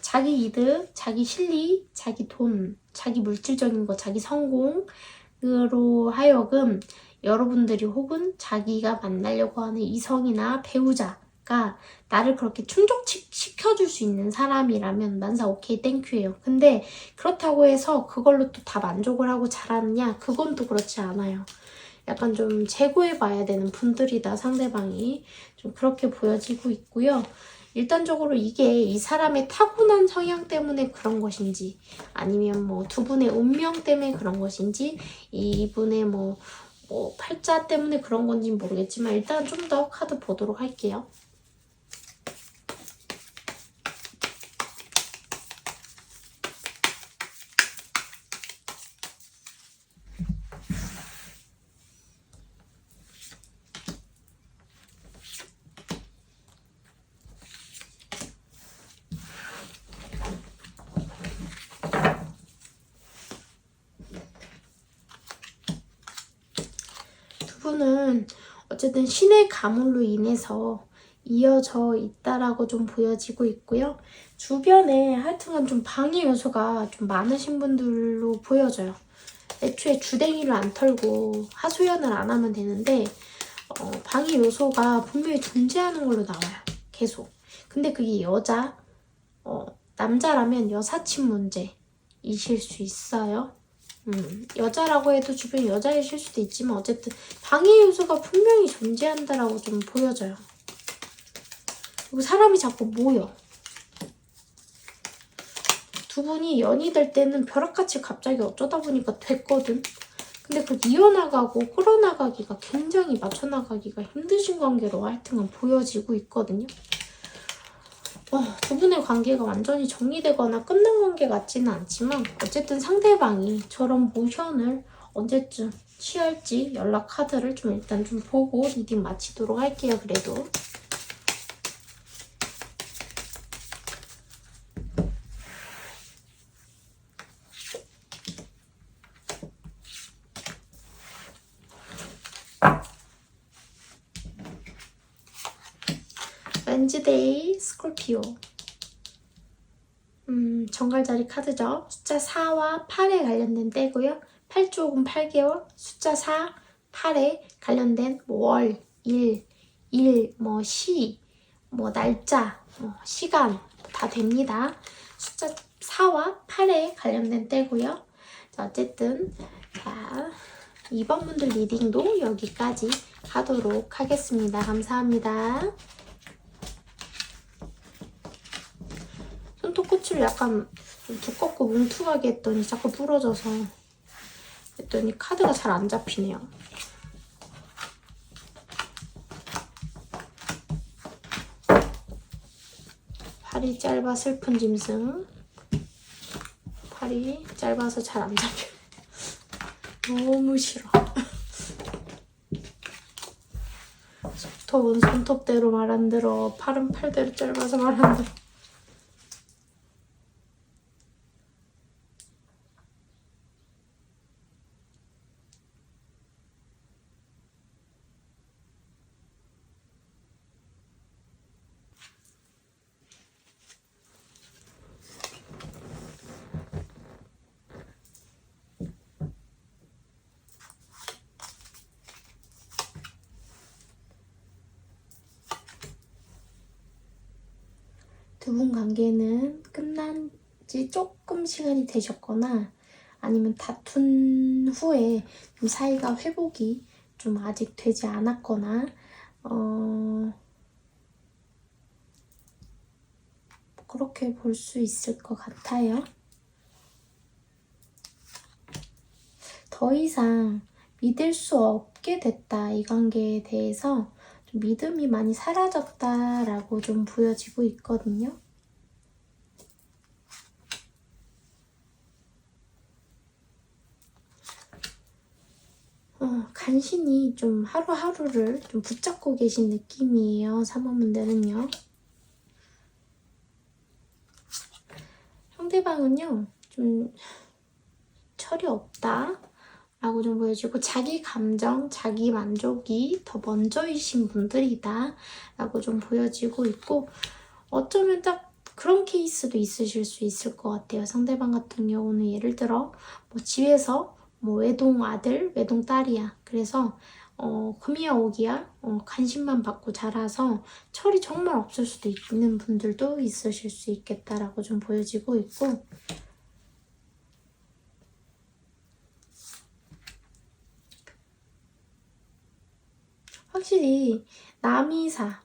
[SPEAKER 1] 자기 이득, 자기 실리, 자기 돈, 자기 물질적인 거, 자기 성공으로 하여금 여러분들이 혹은 자기가 만나려고 하는 이성이나 배우자가 나를 그렇게 충족시켜줄 수 있는 사람이라면 만사 오케이 땡큐예요. 근데 그렇다고 해서 그걸로 또 다 만족을 하고 잘하느냐? 그건 또 그렇지 않아요. 약간 좀 재고해봐야 되는 분들이다, 상대방이. 좀 그렇게 보여지고 있고요. 일단적으로 이게 이 사람의 타고난 성향 때문에 그런 것인지 아니면 뭐 두 분의 운명 때문에 그런 것인지 이분의 뭐 팔자 때문에 그런 건지 모르겠지만 일단 좀 더 카드 보도록 할게요. 는 어쨌든 신의 가물로 인해서 이어져 있다라고 좀 보여지고 있고요. 주변에 하여튼간 좀 방해 요소가 좀 많으신 분들로 보여져요. 애초에 주댕이를 안 털고 하소연을 안 하면 되는데 방해 요소가 분명히 존재하는 걸로 나와요. 계속. 근데 그게 남자라면 여사친 문제이실 수 있어요. 여자라고 해도 주변 여자이실 수도 있지만 어쨌든 방해 요소가 분명히 존재한다라고 좀 보여져요. 그리고 사람이 자꾸 모여. 두 분이 연이 될 때는 벼락같이 갑자기 어쩌다 보니까 됐거든. 근데 그 이어나가고 끌어나가기가 굉장히 맞춰나가기가 힘드신 관계로 하여튼간 보여지고 있거든요. 두 분의 관계가 완전히 정리되거나 끝난 관계 같지는 않지만 어쨌든 상대방이 저런 모션을 언제쯤 취할지 연락 카드를 좀 일단 좀 보고 리딩 마치도록 할게요. 그래도 웬즈데이 스콜피오 정갈자리 카드죠. 숫자 4와 8에 관련된 때고요. 8조 8개월, 숫자 4, 8에 관련된 월, 일, 시, 날짜, 시간 다 됩니다. 숫자 4와 8에 관련된 때고요. 자, 어쨌든 자, 2번 분들 리딩도 여기까지 하도록 하겠습니다. 감사합니다. 손톱끝을 약간 좀 두껍고 뭉툭하게 했더니 자꾸 부러져서 했더니 카드가 잘 안 잡히네요. 팔이 짧아 슬픈 짐승. 팔이 짧아서 잘 안 잡혀. 너무 싫어. 손톱은 손톱대로 말 안 들어. 팔은 팔대로 짧아서 말 안 들어. 두 분 관계는 끝난 지 조금 시간이 되셨거나 아니면 다툰 후에 좀 사이가 회복이 좀 아직 되지 않았거나 그렇게 볼 수 있을 것 같아요. 더 이상 믿을 수 없게 됐다. 이 관계에 대해서 좀 믿음이 많이 사라졌다라고 좀 보여지고 있거든요. 간신히 좀 하루하루를 좀 붙잡고 계신 느낌이에요. 3번분들은요. 상대방은요. 좀 철이 없다 라고 좀 보여지고 자기 감정, 자기 만족이 더 먼저이신 분들이다 라고 좀 보여지고 있고 어쩌면 딱 그런 케이스도 있으실 수 있을 것 같아요. 상대방 같은 경우는 예를 들어 뭐 집에서 뭐 외동 아들, 외동 딸이야. 그래서 금이야 오기야 관심만 받고 자라서 철이 정말 없을 수도 있는 분들도 있으실 수 있겠다라고 좀 보여지고 있고 확실히 남이사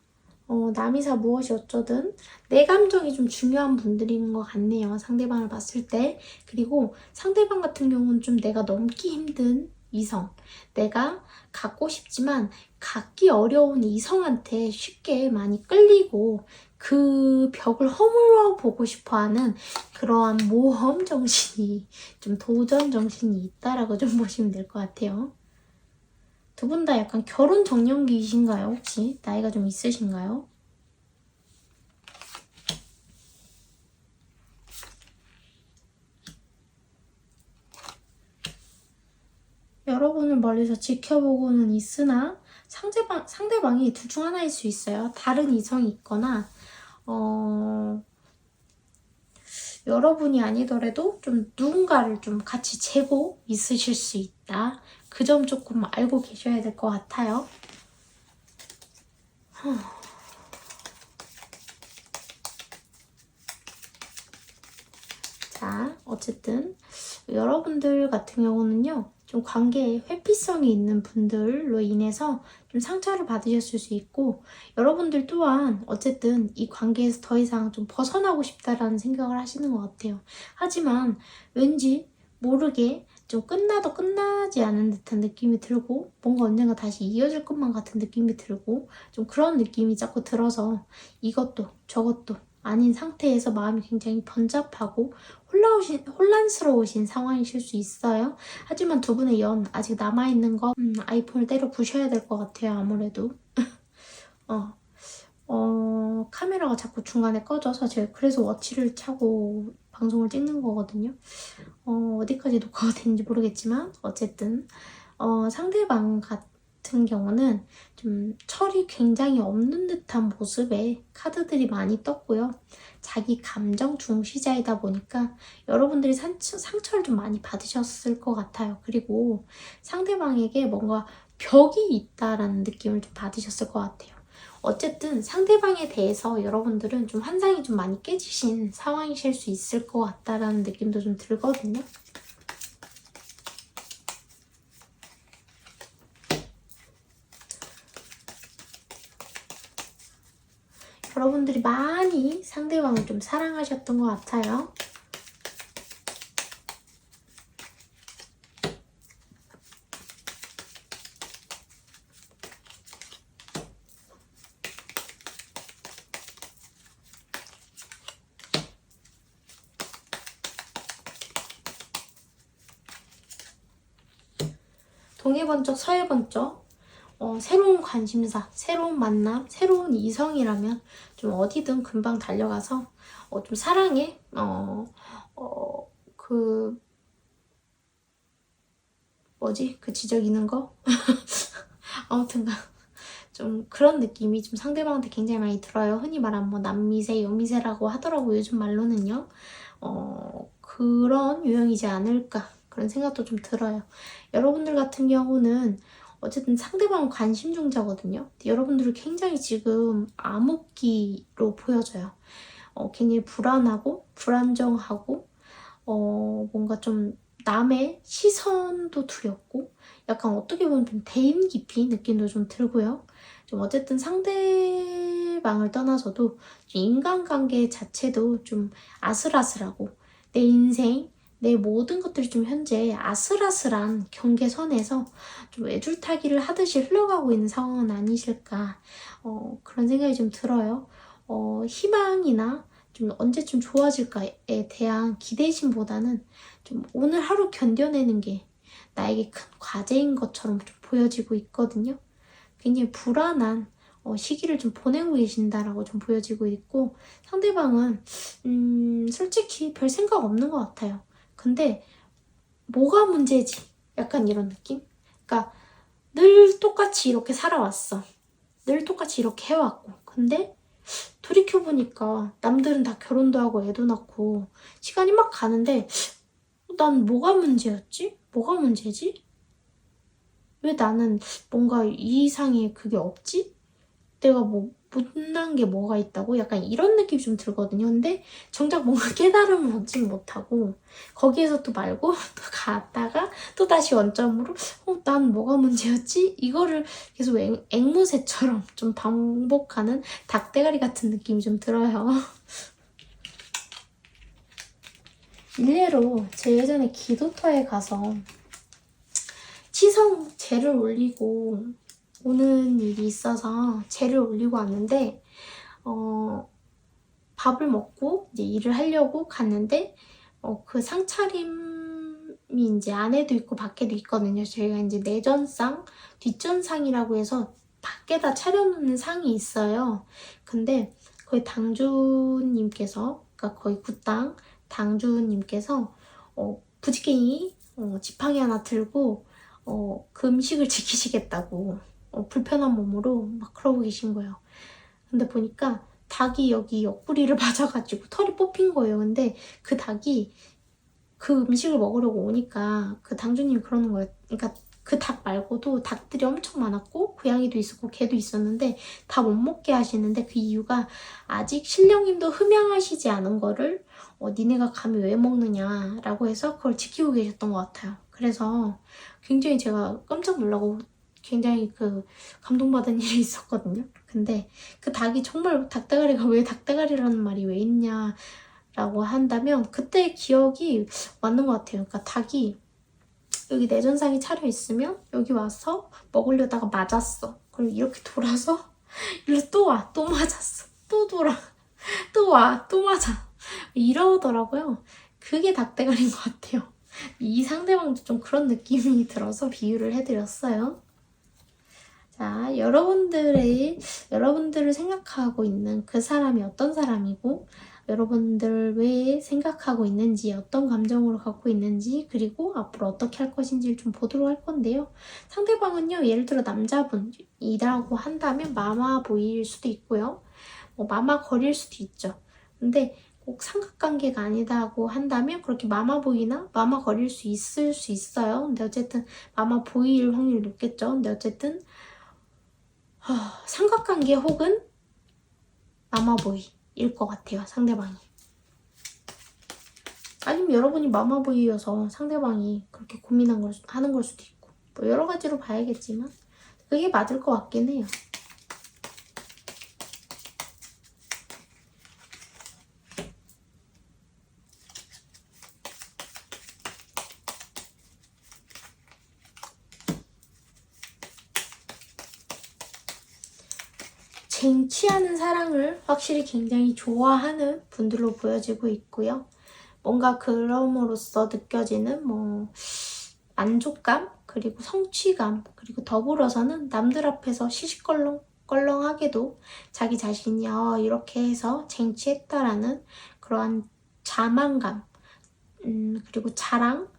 [SPEAKER 1] 남이사 무엇이 어쩌든 내 감정이 좀 중요한 분들인 것 같네요. 상대방을 봤을 때. 그리고 상대방 같은 경우는 좀 내가 넘기 힘든 이성. 내가 갖고 싶지만 갖기 어려운 이성한테 쉽게 많이 끌리고 그 벽을 허물어 보고 싶어하는 그러한 모험 정신이 좀 도전 정신이 있다라고 좀 보시면 될 것 같아요. 두 분 다 약간 결혼 정년기이신가요? 혹시 나이가 좀 있으신가요? 여러분을 멀리서 지켜보고는 있으나 상대방이 둘 중 하나일 수 있어요. 다른 이성이 있거나 여러분이 아니더라도 좀 누군가를 좀 같이 재고 있으실 수 있다. 그 점 조금 알고 계셔야 될 것 같아요. 자, 어쨌든 여러분들 같은 경우는요. 좀 관계에 회피성이 있는 분들로 인해서 좀 상처를 받으셨을 수 있고 여러분들 또한 어쨌든 이 관계에서 더 이상 좀 벗어나고 싶다라는 생각을 하시는 것 같아요. 하지만 왠지 모르게 좀 끝나도 끝나지 않은 듯한 느낌이 들고 뭔가 언젠가 다시 이어질 것만 같은 느낌이 들고 좀 그런 느낌이 자꾸 들어서 이것도 저것도 아닌 상태에서 마음이 굉장히 번잡하고 혼란스러우신 상황이실 수 있어요. 하지만 두 분의 연 아직 남아있는 거 아이폰을 때려 부셔야 될 것 같아요. 아무래도 카메라가 자꾸 중간에 꺼져서 제가 그래서 워치를 차고 방송을 찍는 거거든요. 어디까지 녹화가 되는지 모르겠지만 어쨌든 상대방 같은 경우는 좀 철이 굉장히 없는 듯한 모습의 카드들이 많이 떴고요. 자기 감정 중시자이다 보니까 여러분들이 상처를 좀 많이 받으셨을 것 같아요. 그리고 상대방에게 뭔가 벽이 있다라는 느낌을 좀 받으셨을 것 같아요. 어쨌든 상대방에 대해서 여러분들은 좀 환상이 좀 많이 깨지신 상황이실 수 있을 것 같다라는 느낌도 좀 들거든요. 여러분들이 많이 상대방을 좀 사랑하셨던 것 같아요. 동해번쩍 서해번쩍 새로운 관심사, 새로운 만남, 새로운 이성이라면 좀 어디든 금방 달려가서 좀 사랑에 그 뭐지? 그 지저귀는 거? 아무튼간 좀 그런 느낌이 좀 상대방한테 굉장히 많이 들어요. 흔히 말하는 뭐 남미세, 여미세라고 하더라고요. 요즘 말로는요. 그런 유형이지 않을까 그런 생각도 좀 들어요. 여러분들 같은 경우는 어쨌든 상대방은 관심종자거든요. 여러분들을 굉장히 지금 암흑기로 보여져요. 굉장히 불안하고 불안정하고 뭔가 좀 남의 시선도 두렵고 약간 어떻게 보면 좀 대인 기피 느낌도 좀 들고요. 좀 어쨌든 상대방을 떠나서도 인간관계 자체도 좀 아슬아슬하고 내 인생, 내 모든 것들이 좀 현재 아슬아슬한 경계선에서 좀 애줄타기를 하듯이 흘러가고 있는 상황은 아니실까 그런 생각이 좀 들어요. 희망이나 좀 언제쯤 좋아질까에 대한 기대심보다는 좀 오늘 하루 견뎌내는 게 나에게 큰 과제인 것처럼 좀 보여지고 있거든요. 굉장히 불안한 시기를 좀 보내고 계신다라고 좀 보여지고 있고 상대방은 솔직히 별 생각 없는 것 같아요. 근데 뭐가 문제지? 약간 이런 느낌? 그러니까 늘 똑같이 이렇게 살아왔어. 늘 똑같이 이렇게 해왔고 근데 돌이켜보니까 남들은 다 결혼도 하고 애도 낳고 시간이 막 가는데 난 뭐가 문제였지? 뭐가 문제지? 왜 나는 뭔가 이 이상의 그게 없지? 내가 뭐 못난 게 뭐가 있다고? 약간 이런 느낌이 좀 들거든요. 근데 정작 뭔가 깨달음을 얻지는 못하고 거기에서 또 말고 또 갔다가 또 다시 원점으로 난 뭐가 문제였지? 이거를 계속 앵무새처럼 좀 반복하는 닭대가리 같은 느낌이 좀 들어요. 일례로 제 예전에 기도터에 가서 치성 제를 올리고 오는 일이 있어서 제를 올리고 왔는데 밥을 먹고 이제 일을 하려고 갔는데 그 상차림이 이제 안에도 있고 밖에도 있거든요. 저희가 이제 내전상, 뒷전상이라고 해서 밖에다 차려놓는 상이 있어요. 근데 거의 당주님께서 그러니까 거의 굿당 당주님께서 부지깽이 지팡이 하나 들고 그 음식을 지키시겠다고 불편한 몸으로 막 그러고 계신 거예요. 근데 보니까 닭이 여기 옆구리를 맞아가지고 털이 뽑힌 거예요. 근데 그 닭이 그 음식을 먹으려고 오니까 그 당주님이 그러는 거예요. 그러니까 그 닭 말고도 닭들이 엄청 많았고 고양이도 있었고 개도 있었는데 다 못 먹게 하시는데 그 이유가 아직 신령님도 흠양하시지 않은 거를 니네가 감히 왜 먹느냐라고 해서 그걸 지키고 계셨던 것 같아요. 그래서 굉장히 제가 깜짝 놀라고 굉장히 그 감동받은 일이 있었거든요. 근데 그 닭이 정말 닭대가리가 왜 닭대가리라는 말이 왜 있냐라고 한다면 그때 기억이 맞는 것 같아요. 그러니까 닭이 여기 내전상이 차려 있으면 여기 와서 먹으려다가 맞았어. 그럼 이렇게 돌아서 일로 또 와, 또 맞았어. 또 돌아, 또 와, 또 맞아. 이러더라고요. 그게 닭대가리인 것 같아요. 이 상대방도 좀 그런 느낌이 들어서 비유를 해드렸어요. 자, 여러분들을 생각하고 있는 그 사람이 어떤 사람이고, 여러분들 왜 생각하고 있는지, 어떤 감정으로 갖고 있는지, 그리고 앞으로 어떻게 할 것인지를 좀 보도록 할 건데요. 상대방은요, 예를 들어 남자분이라고 한다면 마마보이일 수도 있고요. 마마거리일 수도 있죠. 근데 꼭 삼각관계가 아니다고 한다면 그렇게 마마보이나 마마거리일 수 있어요. 근데 어쨌든 마마보이일 확률이 높겠죠. 근데 어쨌든 삼각관계 혹은 마마보이일 것 같아요. 상대방이. 아니면 여러분이 마마보이여서 상대방이 그렇게 하는 걸 수도 있고 뭐 여러 가지로 봐야겠지만 그게 맞을 것 같긴 해요. 쟁취하는 사랑을 확실히 굉장히 좋아하는 분들로 보여지고 있고요. 뭔가 그럼으로써 느껴지는 만족감, 그리고 성취감, 그리고 더불어서는 남들 앞에서 시시껄렁껄렁하게도 자기 자신이 이렇게 해서 쟁취했다라는 그러한 자만감, 그리고 자랑,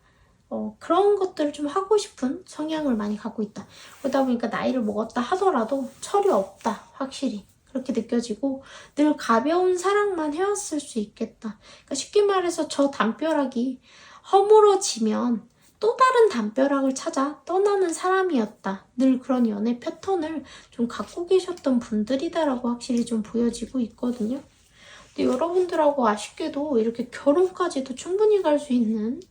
[SPEAKER 1] 그런 것들을 좀 하고 싶은 성향을 많이 갖고 있다. 그러다 보니까 나이를 먹었다 하더라도 철이 없다. 확실히. 그렇게 느껴지고 늘 가벼운 사랑만 해왔을 수 있겠다. 그러니까 쉽게 말해서 저 담벼락이 허물어지면 또 다른 담벼락을 찾아 떠나는 사람이었다. 늘 그런 연애 패턴을 좀 갖고 계셨던 분들이다라고 확실히 좀 보여지고 있거든요. 근데 여러분들하고 아쉽게도 이렇게 결혼까지도 충분히 갈 수 있는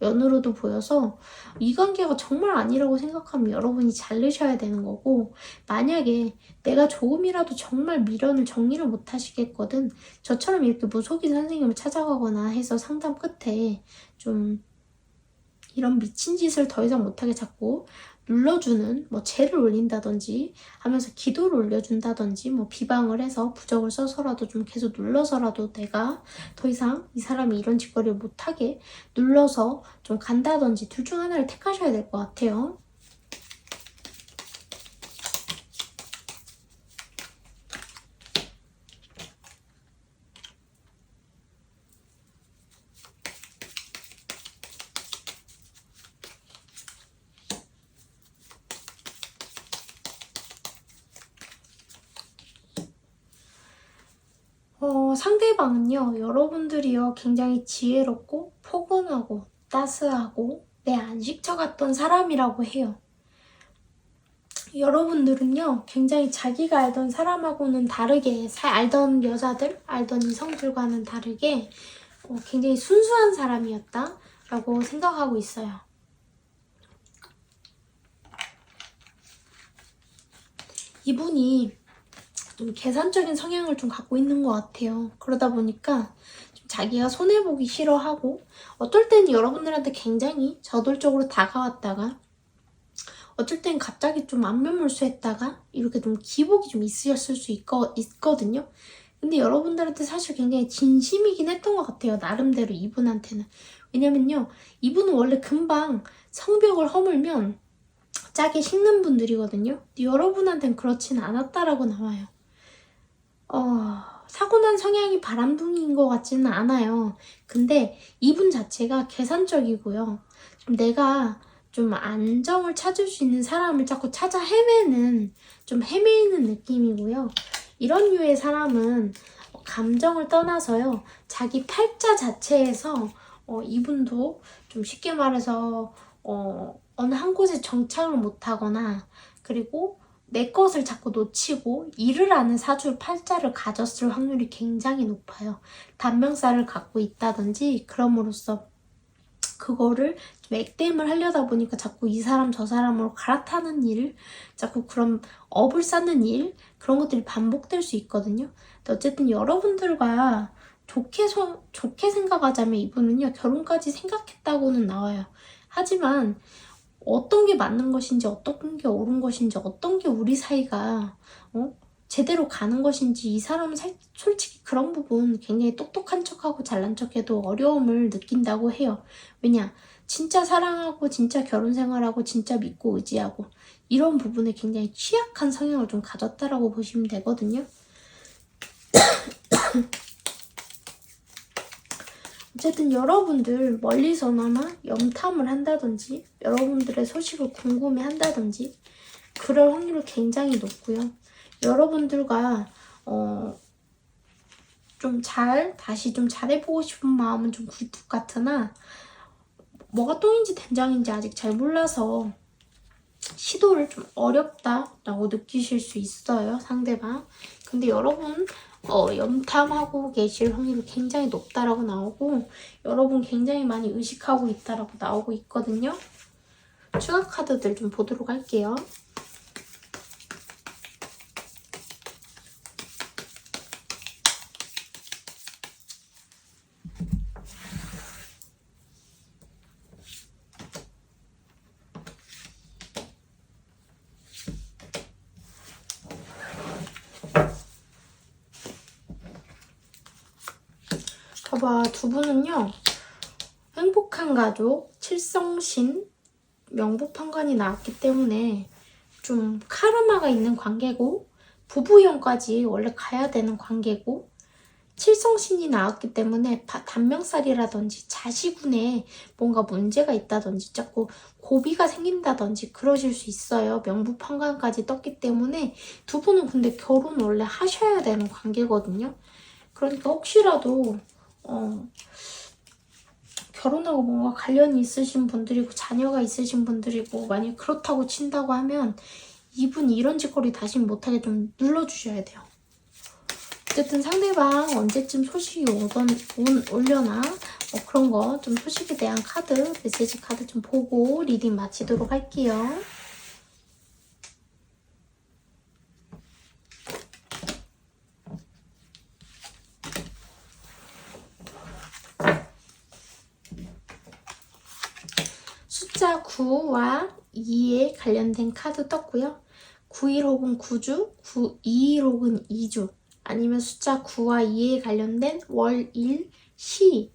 [SPEAKER 1] 연으로도 보여서 이 관계가 정말 아니라고 생각하면 여러분이 자르셔야 되는 거고, 만약에 내가 조금이라도 정말 미련을 정리를 못 하시겠거든, 저처럼 이렇게 무속인 선생님을 찾아가거나 해서 상담 끝에 좀 이런 미친 짓을 더 이상 못하게 자꾸 눌러주는, 뭐 죄를 올린다든지 하면서 기도를 올려준다든지 뭐 비방을 해서 부적을 써서라도 좀 계속 눌러서라도 내가 더 이상 이 사람이 이런 짓거리를 못하게 눌러서 좀 간다든지 둘 중 하나를 택하셔야 될 것 같아요. 상대방은요, 여러분들이요, 굉장히 지혜롭고 포근하고 따스하고 내 안식처 같던 사람이라고 해요. 여러분들은요, 굉장히 자기가 알던 사람하고는 다르게, 알던 여자들, 알던 이성들과는 다르게 굉장히 순수한 사람이었다라고 생각하고 있어요. 이분이 좀 계산적인 성향을 좀 갖고 있는 것 같아요. 그러다 보니까 좀 자기가 손해보기 싫어하고, 어떨 때는 여러분들한테 굉장히 저돌적으로 다가왔다가 어쩔 땐 갑자기 좀 안면몰수했다가 이렇게 좀 기복이 좀 있으셨을 수 있거든요. 근데 여러분들한테 사실 굉장히 진심이긴 했던 것 같아요. 나름대로 이분한테는. 왜냐면요, 이분은 원래 금방 성벽을 허물면 짜게 식는 분들이거든요. 근데 여러분한테는 그렇진 않았다라고 나와요. 사고난 성향이 바람둥이인 것 같지는 않아요. 근데 이분 자체가 계산적이고요. 좀 내가 좀 안정을 찾을 수 있는 사람을 자꾸 찾아 헤매는, 좀 헤매이는 느낌이고요. 이런 류의 사람은 감정을 떠나서요, 자기 팔자 자체에서 이분도 좀 쉽게 말해서 어느 한 곳에 정착을 못하거나, 그리고 내 것을 자꾸 놓치고 일을 하는 사주 팔자를 가졌을 확률이 굉장히 높아요. 단명살을 갖고 있다든지, 그럼으로써 그거를 좀 액땜을 하려다 보니까 자꾸 이 사람 저 사람으로 갈아타는 일, 자꾸 그런 업을 쌓는 일, 그런 것들이 반복될 수 있거든요. 근데 어쨌든 여러분들과 좋게 생각하자면 이분은요, 결혼까지 생각했다고는 나와요. 하지만 어떤 게 맞는 것인지, 어떤 게 옳은 것인지, 어떤 게 우리 사이가 제대로 가는 것인지, 이 사람은 솔직히 그런 부분 굉장히 똑똑한 척하고 잘난 척해도 어려움을 느낀다고 해요. 왜냐? 진짜 사랑하고 진짜 결혼 생활하고 진짜 믿고 의지하고 이런 부분에 굉장히 취약한 성향을 좀 가졌다라고 보시면 되거든요. 어쨌든 여러분들 멀리서나마 염탐을 한다든지 여러분들의 소식을 궁금해 한다든지 그럴 확률이 굉장히 높고요. 여러분들과 다시 좀 잘해보고 싶은 마음은 좀 굴뚝 같으나 뭐가 똥인지 된장인지 아직 잘 몰라서 시도를 좀 어렵다라고 느끼실 수 있어요, 상대방. 근데 여러분 염탐하고 계실 확률이 굉장히 높다라고 나오고, 여러분 굉장히 많이 의식하고 있다라고 나오고 있거든요. 추가 카드들 좀 보도록 할게요. 봐봐, 두 분은요, 행복한 가족, 칠성신, 명부판관이 나왔기 때문에 좀 카르마가 있는 관계고, 부부형까지 원래 가야 되는 관계고, 칠성신이 나왔기 때문에 단명살이라든지 자식운에 뭔가 문제가 있다든지 자꾸 고비가 생긴다든지 그러실 수 있어요. 명부판관까지 떴기 때문에 두 분은 근데 결혼 원래 하셔야 되는 관계거든요. 그러니까 혹시라도 결혼하고 뭔가 관련이 있으신 분들이고 자녀가 있으신 분들이고 만약 그렇다고 친다고 하면 이분이 이런 짓거리 다시 못하게 좀 눌러주셔야 돼요. 어쨌든 상대방 언제쯤 소식이 오려나 그런 거 좀 소식에 대한 카드, 메시지 카드 좀 보고 리딩 마치도록 할게요. 숫자 9와 2에 관련된 카드 떴고요. 9일 혹은 9주, 2일 혹은 2주, 아니면 숫자 9와 2에 관련된 월, 일, 시,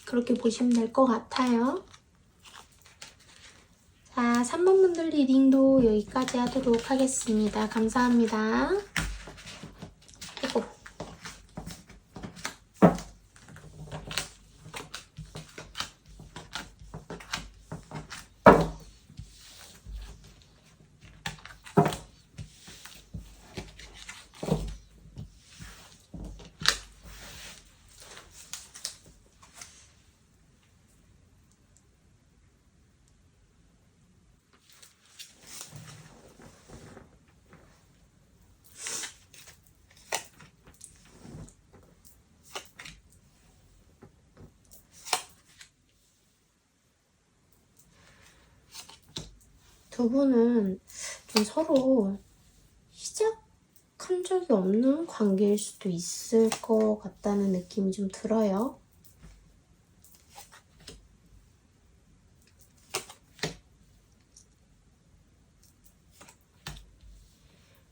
[SPEAKER 1] 그렇게 보시면 될 것 같아요. 자, 3번 분들 리딩도 여기까지 하도록 하겠습니다. 감사합니다. 아이고. 두 분은 좀 서로 시작한 적이 없는 관계일 수도 있을 것 같다는 느낌이 좀 들어요.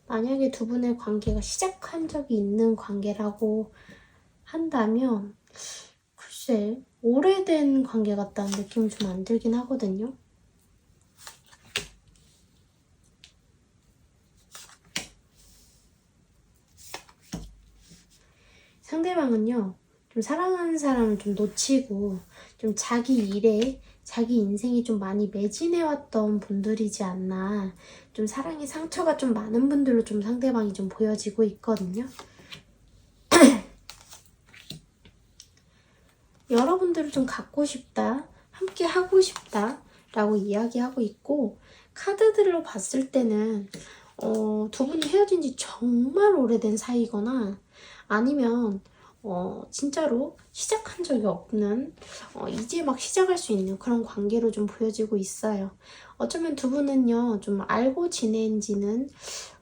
[SPEAKER 1] 만약에 두 분의 관계가 시작한 적이 있는 관계라고 한다면 글쎄 오래된 관계 같다는 느낌이 좀 안 들긴 하거든요. 상대방은요, 좀 사랑하는 사람을 좀 놓치고 좀 자기 일에 자기 인생에 좀 많이 매진해왔던 분들이지 않나. 좀 사랑의 상처가 좀 많은 분들로 좀 상대방이 좀 보여지고 있거든요. 여러분들을 좀 갖고 싶다, 함께 하고 싶다 라고 이야기하고 있고, 카드들로 봤을 때는 두 분이 헤어진 지 정말 오래된 사이거나 아니면 진짜로 시작한 적이 없는 이제 막 시작할 수 있는 그런 관계로 좀 보여지고 있어요. 어쩌면 두 분은요 좀 알고 지낸 지는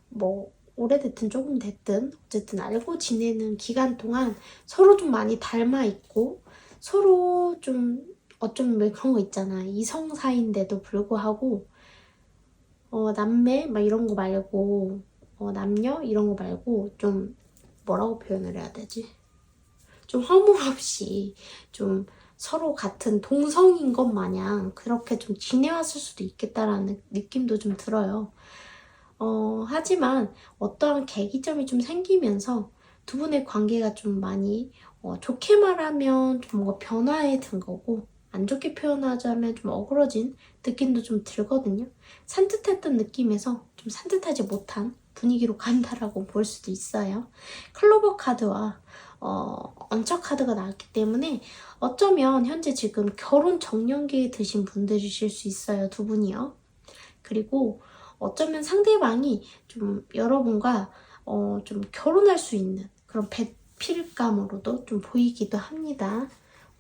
[SPEAKER 1] 뭐 오래됐든 조금 됐든 어쨌든 알고 지내는 기간 동안 서로 좀 많이 닮아 있고 서로 좀 어쩌면 왜 그런 거 있잖아. 이성 사이인데도 불구하고 남매 막 이런 거 말고 남녀 이런 거 말고 좀 뭐라고 표현을 해야 되지? 좀 허물없이 좀 서로 같은 동성인 것 마냥 그렇게 좀 지내왔을 수도 있겠다라는 느낌도 좀 들어요. 하지만 어떠한 계기점이 좀 생기면서 두 분의 관계가 좀 많이 좋게 말하면 좀 뭔가 변화에 든 거고 안 좋게 표현하자면 좀 어그러진 느낌도 좀 들거든요. 산뜻했던 느낌에서 좀 산뜻하지 못한 분위기로 간다라고 볼 수도 있어요. 클로버 카드와 언처 카드가 나왔기 때문에 어쩌면 현재 지금 결혼 정년기에 드신 분들이실 수 있어요. 두 분이요. 그리고 어쩌면 상대방이 좀 여러분과 좀 결혼할 수 있는 그런 배필감으로도 좀 보이기도 합니다.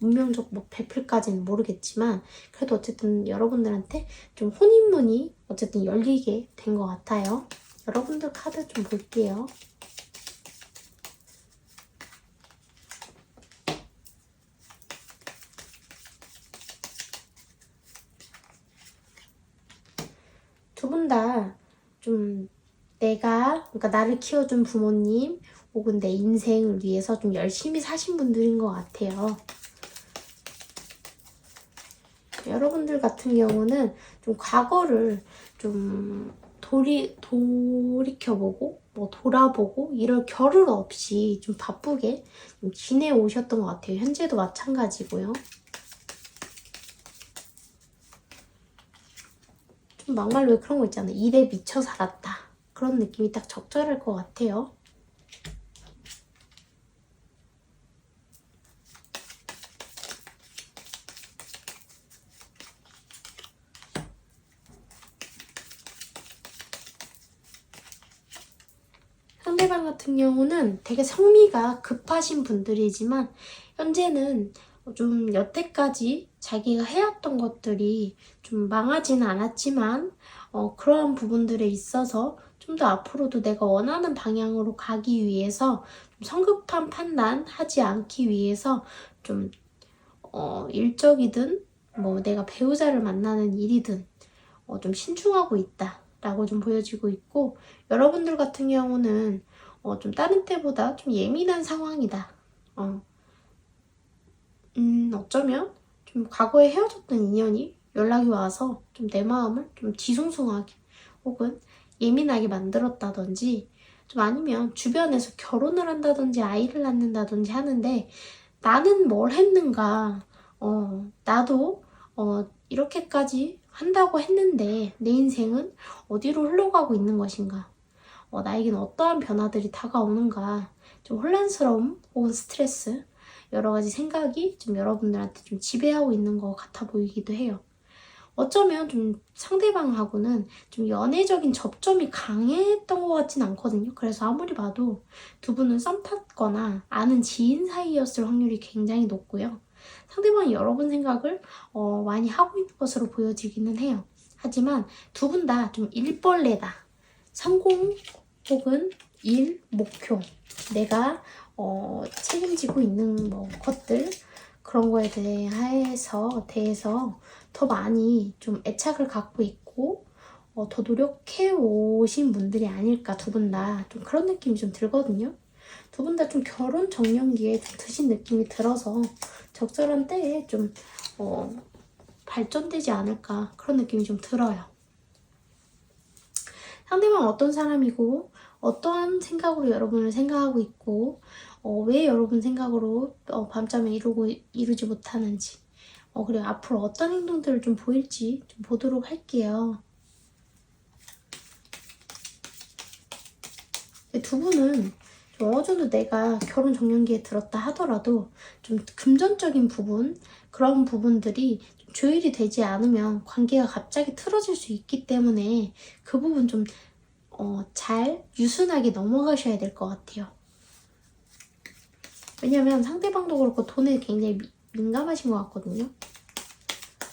[SPEAKER 1] 운명적 뭐 배필까지는 모르겠지만 그래도 어쨌든 여러분들한테 좀 혼인문이 어쨌든 열리게 된 것 같아요. 여러분들 카드 좀 볼게요. 두 분 다 좀 그러니까 나를 키워준 부모님 혹은 내 인생을 위해서 좀 열심히 사신 분들인 것 같아요. 여러분들 같은 경우는 좀 과거를 좀 돌이켜보고 뭐 돌아보고 이럴 겨를 없이 좀 바쁘게 좀 지내오셨던 것 같아요. 현재도 마찬가지고요. 좀 막말로 왜 그런 거 있잖아요. 일에 미쳐 살았다. 그런 느낌이 딱 적절할 것 같아요. 상대방과 같은 경우는 되게 성미가 급하신 분들이지만 현재는 좀 여태까지 자기가 해왔던 것들이 좀 망하지는 않았지만 그러한 부분들에 있어서 좀 더 앞으로도 내가 원하는 방향으로 가기 위해서 좀 성급한 판단하지 않기 위해서 좀 일적이든 뭐 내가 배우자를 만나는 일이든 좀 신중하고 있다라고 좀 보여지고 있고, 여러분들 같은 경우는 좀 다른 때보다 좀 예민한 상황이다. 어쩌면 좀 과거에 헤어졌던 인연이 연락이 와서 좀 내 마음을 좀 뒤숭숭하게 혹은 예민하게 만들었다든지, 좀 아니면 주변에서 결혼을 한다든지 아이를 낳는다든지 하는데 나는 뭘 했는가, 나도 이렇게까지 한다고 했는데 내 인생은 어디로 흘러가고 있는 것인가, 나에게는 어떠한 변화들이 다가오는가, 좀 혼란스러움 혹은 스트레스, 여러 가지 생각이 좀 여러분들한테 좀 지배하고 있는 것 같아 보이기도 해요. 어쩌면 좀 상대방하고는 좀 연애적인 접점이 강했던 것 같진 않거든요. 그래서 아무리 봐도 두 분은 썸 탔거나 아는 지인 사이였을 확률이 굉장히 높고요. 상대방이 여러분 생각을 많이 하고 있는 것으로 보여지기는 해요. 하지만 두 분 다 좀 일벌레다. 성공 혹은 일, 목표, 내가 책임지고 있는 뭐 것들, 그런 거에 대해서 더 많이 좀 애착을 갖고 있고 더 노력해 오신 분들이 아닐까, 두 분 다. 좀 그런 느낌이 좀 들거든요. 두 분 다 좀 결혼 정년기에 좀 드신 느낌이 들어서 적절한 때에 좀 발전되지 않을까, 그런 느낌이 좀 들어요. 상대방 어떤 사람이고 어떠한 생각으로 여러분을 생각하고 있고 왜 여러분 생각으로 밤잠을 이루지 못하는지, 그리고 앞으로 어떤 행동들을 좀 보일지 좀 보도록 할게요. 두 분은 좀 어느 정도 내가 결혼 정년기에 들었다 하더라도 좀 금전적인 부분, 그런 부분들이 좀 조율이 되지 않으면 관계가 갑자기 틀어질 수 있기 때문에 그 부분 좀 잘 유순하게 넘어가셔야 될 것 같아요. 왜냐면 상대방도 그렇고 돈에 굉장히 민감하신 것 같거든요.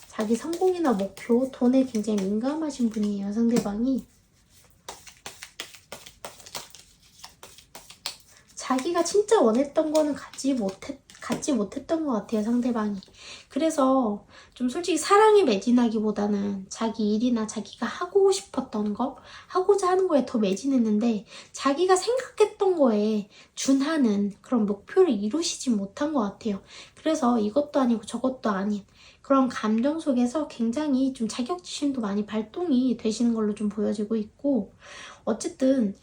[SPEAKER 1] 자기 성공이나 목표, 돈에 굉장히 민감하신 분이에요, 상대방이. 자기가 진짜 원했던 거는 갖지 못했던 것 같아요, 상대방이. 그래서 좀 솔직히 사랑에 매진하기보다는 자기 일이나 자기가 하고 싶었던 거, 하고자 하는 거에 더 매진했는데 자기가 생각했던 거에 준하는 그런 목표를 이루시지 못한 것 같아요. 그래서 이것도 아니고 저것도 아닌 그런 감정 속에서 굉장히 좀 자격지심도 많이 발동이 되시는 걸로 좀 보여지고 있고, 어쨌든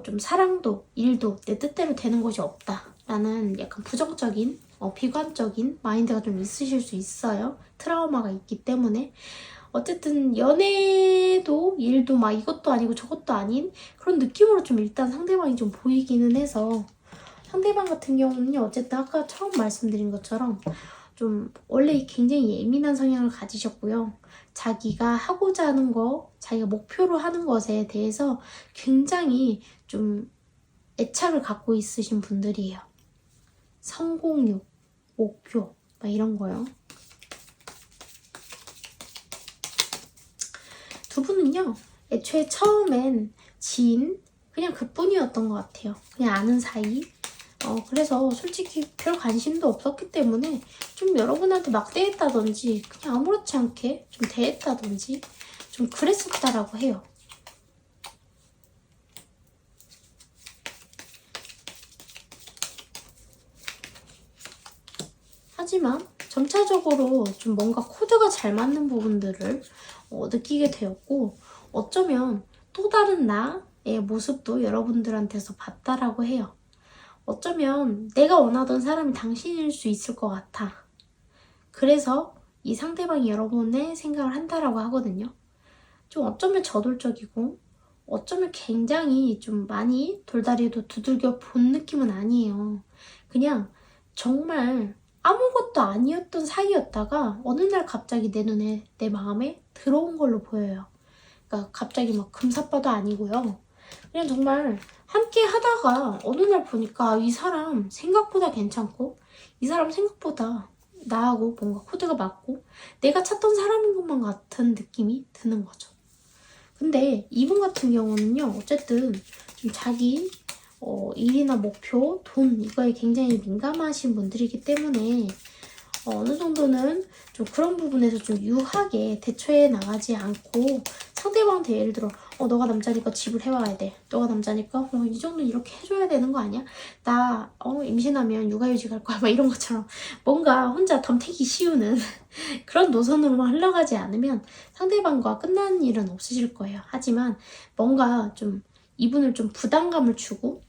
[SPEAKER 1] 좀 사랑도 일도 내 뜻대로 되는 것이 없다라는 약간 부정적인 비관적인 마인드가 좀 있으실 수 있어요. 트라우마가 있기 때문에. 어쨌든 연애도 일도 막 이것도 아니고 저것도 아닌 그런 느낌으로 좀 일단 상대방이 좀 보이기는 해서, 상대방 같은 경우는요, 어쨌든 아까 처음 말씀드린 것처럼 좀 원래 굉장히 예민한 성향을 가지셨고요. 자기가 하고자 하는 거, 자기가 목표로 하는 것에 대해서 굉장히 좀 애착을 갖고 있으신 분들이에요. 성공욕, 목표, 막 이런 거요. 두 분은요, 애초에 처음엔 지인, 그냥 그뿐이었던 것 같아요. 그냥 아는 사이. 그래서 솔직히 별 관심도 없었기 때문에 좀 여러분한테 막 대했다든지 그냥 아무렇지 않게 좀 대했다든지 좀 그랬었다라고 해요. 하지만 점차적으로 좀 뭔가 코드가 잘 맞는 부분들을 느끼게 되었고, 어쩌면 또 다른 나의 모습도 여러분들한테서 봤다라고 해요. 어쩌면 내가 원하던 사람이 당신일 수 있을 것 같아. 그래서 이 상대방이 여러분의 생각을 한다라고 하거든요. 좀 어쩌면 저돌적이고 어쩌면 굉장히 좀 많이 돌다리도 두들겨 본 느낌은 아니에요. 그냥 정말 아무것도 아니었던 사이였다가 어느 날 갑자기 내 눈에, 내 마음에 들어온 걸로 보여요. 그러니까 갑자기 막 금사빠도 아니고요. 그냥 정말 함께 하다가 어느 날 보니까 이 사람 생각보다 괜찮고 이 사람 생각보다 나하고 뭔가 코드가 맞고 내가 찾던 사람인 것만 같은 느낌이 드는 거죠. 근데 이분 같은 경우는요, 어쨌든 좀 자기 일이나 목표, 돈 이거에 굉장히 민감하신 분들이기 때문에 어느 정도는 좀 그런 부분에서 좀 유하게 대처해 나가지 않고 상대방한테 예를 들어 너가 남자니까 집을 해와야 돼. 너가 남자니까 이 정도는 이렇게 해줘야 되는 거 아니야? 나 임신하면 육아휴직 갈 거야. 막 이런 것처럼 뭔가 혼자 덤태기 씌우는 그런 노선으로만 흘러가지 않으면 상대방과 끝나는 일은 없으실 거예요. 하지만 뭔가 좀 이분을 좀 부담감을 주고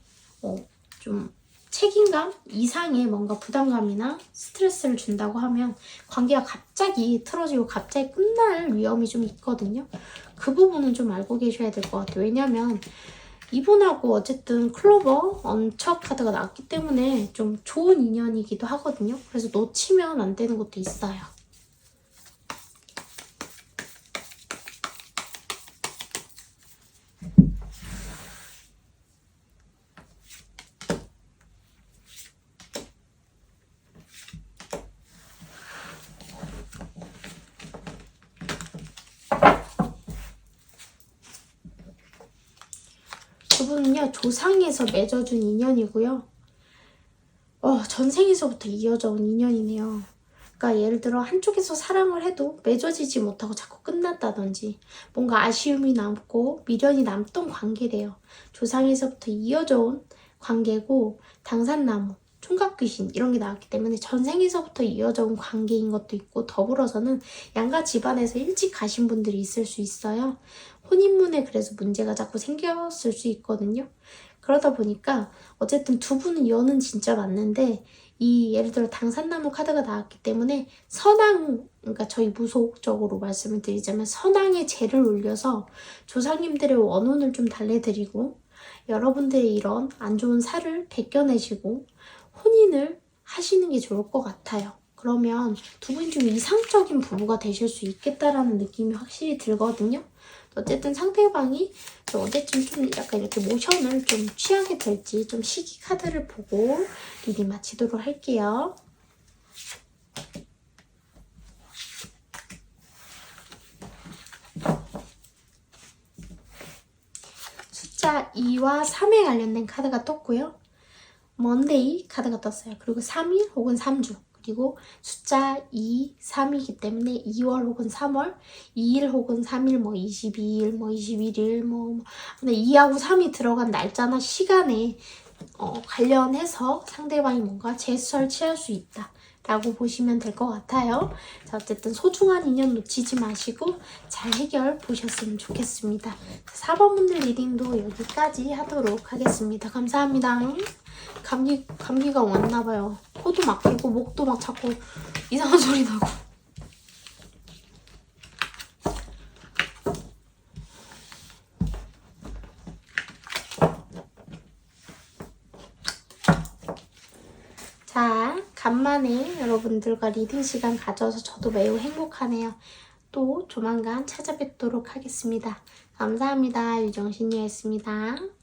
[SPEAKER 1] 좀 책임감 이상의 뭔가 부담감이나 스트레스를 준다고 하면 관계가 갑자기 틀어지고 갑자기 끝날 위험이 좀 있거든요. 그 부분은 좀 알고 계셔야 될 것 같아요. 왜냐면 이분하고 어쨌든 클로버 언처 카드가 나왔기 때문에 좀 좋은 인연이기도 하거든요. 그래서 놓치면 안 되는 것도 있어요. 그분은요, 조상에서 맺어준 인연이고요. 전생에서부터 이어져 온 인연이네요. 그러니까 예를 들어 한쪽에서 사랑을 해도 맺어지지 못하고 자꾸 끝났다든지 뭔가 아쉬움이 남고 미련이 남던 관계래요. 조상에서부터 이어져 온 관계고 당산나무, 총각귀신 이런 게 나왔기 때문에 전생에서부터 이어져 온 관계인 것도 있고 더불어서는 양가 집안에서 일찍 가신 분들이 있을 수 있어요. 혼인문에 그래서 문제가 자꾸 생겼을 수 있거든요. 그러다 보니까 어쨌든 두 분은 연은 진짜 맞는데 이 예를 들어 당산나무 카드가 나왔기 때문에 선왕, 그러니까 저희 무속적으로 말씀을 드리자면 선왕의 제를 올려서 조상님들의 원혼을 좀 달래드리고 여러분들의 이런 안 좋은 살을 벗겨내시고 혼인을 하시는 게 좋을 것 같아요. 그러면 두 분이 좀 이상적인 부부가 되실 수 있겠다라는 느낌이 확실히 들거든요. 어쨌든 상대방이 언제쯤 좀 약간 이렇게 모션을 좀 취하게 될지 좀 시기 카드를 보고 리딩 마치도록 할게요. 숫자 2와 3에 관련된 카드가 떴고요. 먼데이 카드가 떴어요. 그리고 3일 혹은 3주. 그리고 숫자 2, 3이기 때문에 2월 혹은 3월, 2일 혹은 3일, 뭐 22일, 뭐 21일, 근데 2하고 3이 들어간 날짜나 시간에 관련해서 상대방이 뭔가 제스처를 취할 수 있다 라고 보시면 될 것 같아요. 자, 어쨌든 소중한 인연 놓치지 마시고 잘 해결 보셨으면 좋겠습니다. 4번 분들 리딩도 여기까지 하도록 하겠습니다. 감사합니다. 감기가 왔나봐요. 코도 막히고 목도 막 자꾸 이상한 소리 나고. 자, 간만에 여러분들과 리딩 시간 가져서 저도 매우 행복하네요. 또 조만간 찾아뵙도록 하겠습니다. 감사합니다. 유정신이었습니다.